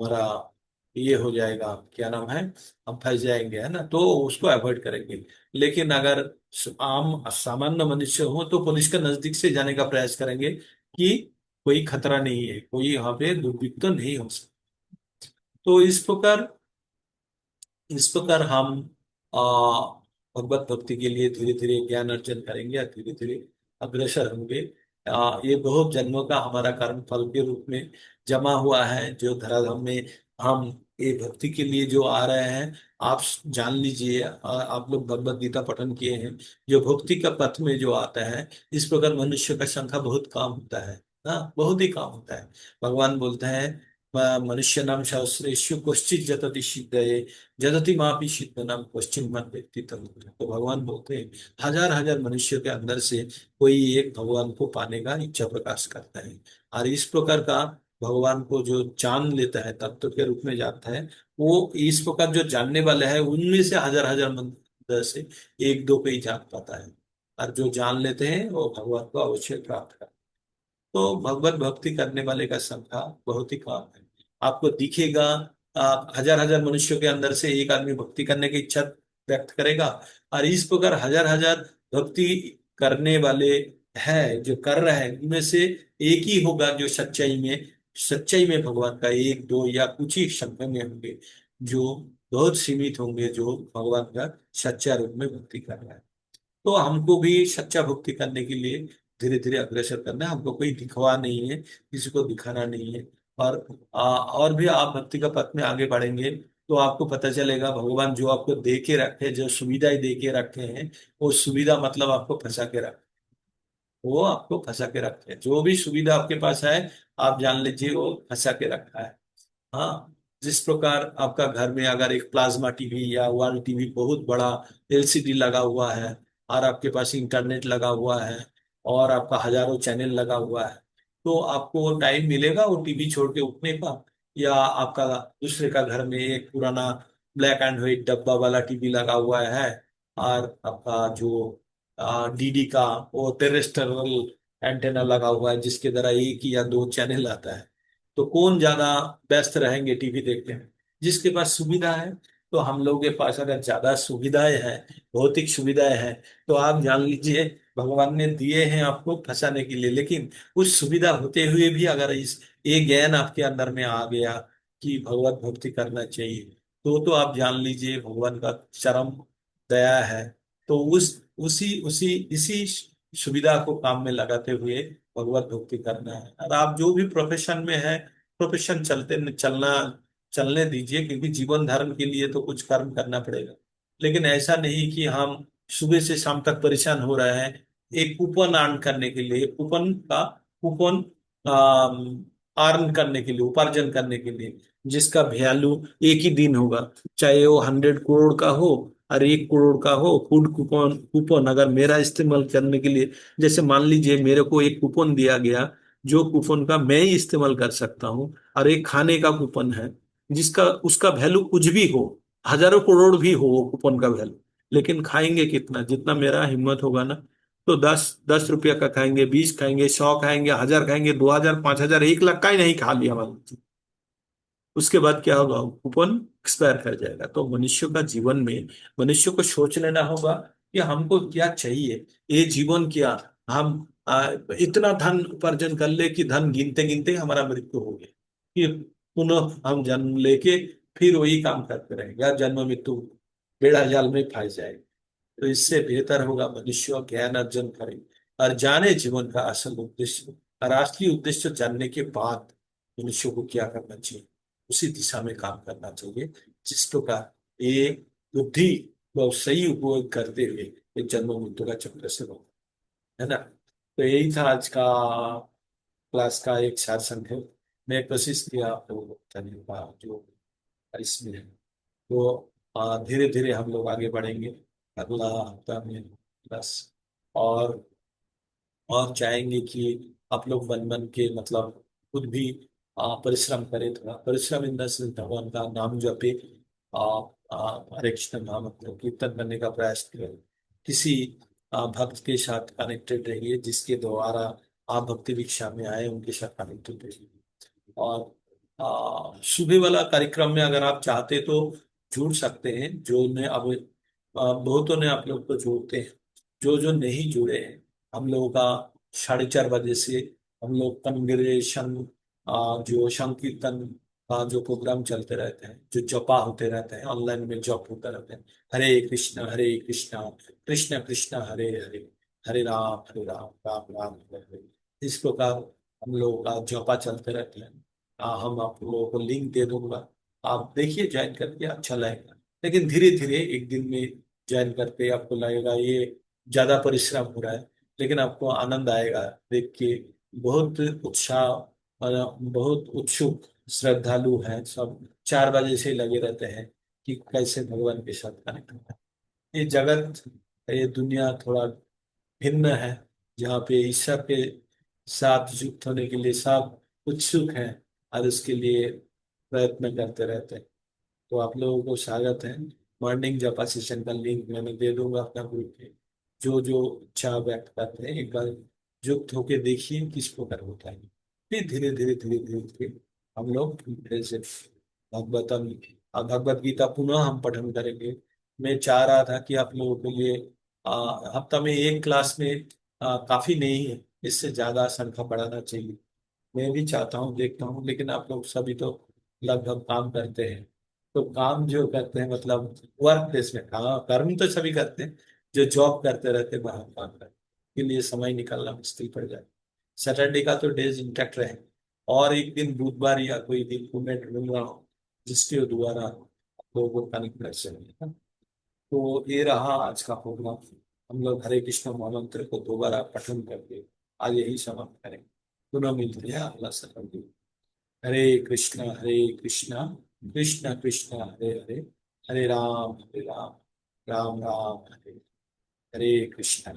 हमारा ये हो जाएगा, क्या नाम है, हम फंस जाएंगे, है ना, तो उसको अवॉइड करेंगे। लेकिन अगर आम सामान्य मनुष्य हो तो पुलिस के नजदीक से जाने का प्रयास करेंगे कि कोई खतरा नहीं है, कोई यहाँ पे दुर्वृत्त नहीं हो सकता। तो इस प्रकार हम आ, भगवत भक्ति के लिए धीरे धीरे ज्ञान अर्जन करेंगे और धीरे धीरे अग्रसर होंगे। ये बहुत जन्मों का हमारा कर्म फल के रूप में जमा हुआ है जो धराधाम में हम ये भक्ति के लिए जो आ रहे हैं। आप जान लीजिए, आप लोग भगवत गीता पठन किए हैं, जो भक्ति का पथ में जो आता है, इस प्रकार मनुष्य का संख्या बहुत कम होता है। हाँ, बहुत ही कम होता है। भगवान बोलते हैं मनुष्य नाम सहस्रेषु कश्चित जतति सिद्धये जदति मापि सिद्ध नाम क्वेश्चन मन व्यक्ति तत्व। तो भगवान बोलते हैं हजार हजार मनुष्य के अंदर से कोई एक भगवान को पाने का इच्छा प्रकाश करता है। और इस प्रकार का भगवान को जो जान लेता है, तत्व के रूप में जानता है, वो इस प्रकार जो जानने वाले हैं उनमें से हजार हजार मंदिर से एक दो को ही जान पाता है। और जो जान लेते हैं वो भगवान को अवश्य प्राप्त करते हैं। तो भगवत भक्ति करने वाले का संख्या बहुत ही कम है। आपको दिखेगा हजार हजार मनुष्यों के अंदर से एक आदमी भक्ति करने की इच्छा व्यक्त करेगा। और इस प्रकार हजार हजार भक्ति करने वाले हैं जो कर रहे हैं, उनमें से एक ही होगा जो सच्चाई में भगवान का एक दो या कुछ ही संख्या में होंगे, जो बहुत सीमित होंगे, जो भगवान का सच्चा रूप में भक्ति कर रहा है। तो हमको भी सच्चा भक्ति करने के लिए धीरे धीरे अग्रसर करना है। हमको कोई दिखवा नहीं है, किसी को दिखाना नहीं है। और और भी आप भक्ति का पथ में आगे बढ़ेंगे तो आपको पता चलेगा भगवान जो आपको दे के रखे, जो सुविधाएं दे के रखे हैं, वो सुविधा मतलब आपको फंसा के रखे, वो आपको फंसा के रखे हैं। जो भी सुविधा आपके पास है, आप जान लीजिए वो फंसा के रखा है। हाँ। जिस प्रकार आपका घर में अगर एक प्लाज्मा टीवी या वॉल टीवी बहुत बड़ा एलसीडी लगा हुआ है, और आपके पास इंटरनेट लगा हुआ है, और आपका हजारों चैनल लगा हुआ है, तो आपको टाइम मिलेगा वो टीवी छोड़ के उठने का? या आपका दूसरे का घर में एक पुराना ब्लैक एंड व्हाइट डब्बा वाला टीवी लगा हुआ है, और आपका जो डीडी का वो टेरेस्ट्रियल एंटेना लगा हुआ है जिसके द्वारा एक या दो चैनल आता है, तो कौन ज्यादा व्यस्त रहेंगे टीवी देखने में? जिसके पास सुविधा है। तो हम लोगों के पास अगर ज्यादा सुविधाएं हैं, भौतिक सुविधाएं हैं, तो आप जान लीजिए भगवान ने दिए हैं आपको फंसाने के लिए। लेकिन उस सुविधा होते हुए भी अगर इस ये ज्ञान आपके अंदर में आ गया कि भगवत भक्ति करना चाहिए, तो आप जान लीजिए भगवान का चरम दया है। तो उसी उसी इसी सुविधा को काम में लगाते हुए भगवत भक्ति करना है। और आप जो भी प्रोफेशन में है, प्रोफेशन चलने दीजिए, क्योंकि जीवन धारण के लिए तो कुछ कर्म करना पड़ेगा। लेकिन ऐसा नहीं कि हम सुबह से शाम तक परेशान हो रहे हैं एक कूपन अर्न करने के लिए, कूपन अर्न करने के लिए, उपार्जन करने के लिए, जिसका वैल्यू एक ही दिन होगा। चाहे वो 100 करोड़ का हो और 1 करोड़ का हो। फूड कूपन कूपन अगर मेरा इस्तेमाल करने के लिए, जैसे मान लीजिए मेरे को एक कूपन दिया गया, जो कूपन का मैं ही इस्तेमाल कर सकता हूँ, और एक खाने का कूपन है जिसका उसका वैल्यू कुछ भी हो, हजारों करोड़ भी हो वो कूपन का वैल्यू, लेकिन खाएंगे कितना? जितना मेरा हिम्मत होगा ना। तो 10-10 रुपया का खाएंगे, 20 खाएंगे, 100 खाएंगे, 1000 खाएंगे, 2000, 5000, 1 लाख का ही नहीं खा लिया मान लीजिए। उसके बाद क्या होगा? कूपन एक्सपायर कर जाएगा। तो मनुष्य का जीवन में मनुष्य को सोच लेना होगा कि हमको क्या चाहिए, ये जीवन क्या। हम इतना धन उपार्जन कर ले कि धन गिनते गिनते हमारा मृत्यु हो गया, फिर पुनः हम जन्म लेके फिर वही काम करते रहेंगे, या जन्म मृत्यु बेड़ा जाल में फंस जाएगा। तो इससे बेहतर होगा मनुष्य ज्ञान अर्जन करे और जाने जीवन का असल उद्देश्य। और असली उद्देश्य जानने के बाद मनुष्य को क्या करना चाहिए, उसी दिशा में काम करना चाहिए। जिस प्रकार ये बुद्धि को सही उपयोग करते हुए ये जन्म मृत्यु का चक्र से रोक, है ना। तो यही था आज का क्लास का एक सार संक्षेप। मैं कोशिश किया आपको बताने का जो इसमें है। तो धीरे धीरे हम लोग आगे बढ़ेंगे। अगला हफ्ता में बस। और चाहेंगे कि आप लोग बन बन के मतलब खुद भी परिश्रम करें, थोड़ा परिश्रम इन द सेंस भगवान का नाम जपे, हरे कृष्ण महामंत्र कीर्तन करने का प्रयास करें। किसी भक्त के साथ कनेक्टेड रहिए, जिसके द्वारा आप भक्ति भिक्षा में आए उनके साथ कनेक्टेड रहिए। और सुबह वाला कार्यक्रम में अगर आप चाहते तो जुड़ सकते हैं। जो ने अब बहुतों ने आप लोग को जोड़ते हैं। जो जो नहीं जुड़े हैं, हम लोगों का 4:30 बजे से हम लोग कन्ग्रेशन, जो संकीर्तन का जो प्रोग्राम चलते रहते हैं, जो जपा होते रहते हैं, ऑनलाइन में जप होते रहते हैं, हरे कृष्णा कृष्ण कृष्ण हरे हरे, हरे राम राम राम हरे हरे, इस प्रकार हम लोगों का जपा चलते रहते हैं। हम आप लोगों को लिंक दे दूंगा, आप देखिए ज्वाइन करके अच्छा लगेगा। लेकिन धीरे धीरे एक दिन में ज्वाइन करके आपको लगेगा ये ज्यादा परिश्रम हो रहा है, लेकिन आपको आनंद आएगा देख के। बहुत उत्साह और बहुत उत्सुक श्रद्धालु हैं सब, 4 बजे से लगे रहते हैं कि कैसे भगवान के साथ कनेक्ट होना है। ये जगत, ये दुनिया थोड़ा भिन्न है, जहाँ पे ईश्वर के साथ युक्त होने के लिए सब उत्सुक हैं और उसके लिए प्रयत्न करते रहते हैं। तो आप लोगों को स्वागत है। मॉर्निंग जपा सेशन का लिंक मैंने दे दूंगा अपना ग्रुप पे। जो जो इच्छा व्यक्त करते हैं एक बार युक्त होके देखिए किस प्रकार होता है। फिर धीरे धीरे धीरे धीरे धीरे हम लोग फिर से भगवतम भगवत गीता पुनः हम पठन करेंगे। मैं चाह रहा था कि आप लोगों के लिए हफ्ता में एक क्लास में काफी नहीं है, इससे ज्यादा संख्या बढ़ाना चाहिए। मैं भी चाहता हूँ, देखता हूँ, लेकिन आप लोग सभी तो लगभग काम करते हैं। तो काम जो करते हैं मतलब वर्क प्लेस में, हाँ कर्म तो सभी करते हैं। जो जॉब करते रहते हैं बाहर काम करते के लिए समय निकालना मुश्किल पड़ जाए। सैटरडे का तो डेज इंटैक्ट रहे, और एक दिन बुधवार या कोई दिन को मैं ढूंढ रहा हूँ जिसके द्वारा लोगों को कनेक्ट कर सकें। तो ये रहा आज का प्रोग्राम। हम लोग हरे कृष्ण महामंत्र को दोबारा पठन करके आज यही समाप्त करेंगे। पुनः मिलते हैं अगला सत्र। हरे कृष्णा कृष्ण कृष्ण हरे हरे, हरे राम राम राम हरे हरे कृष्ण।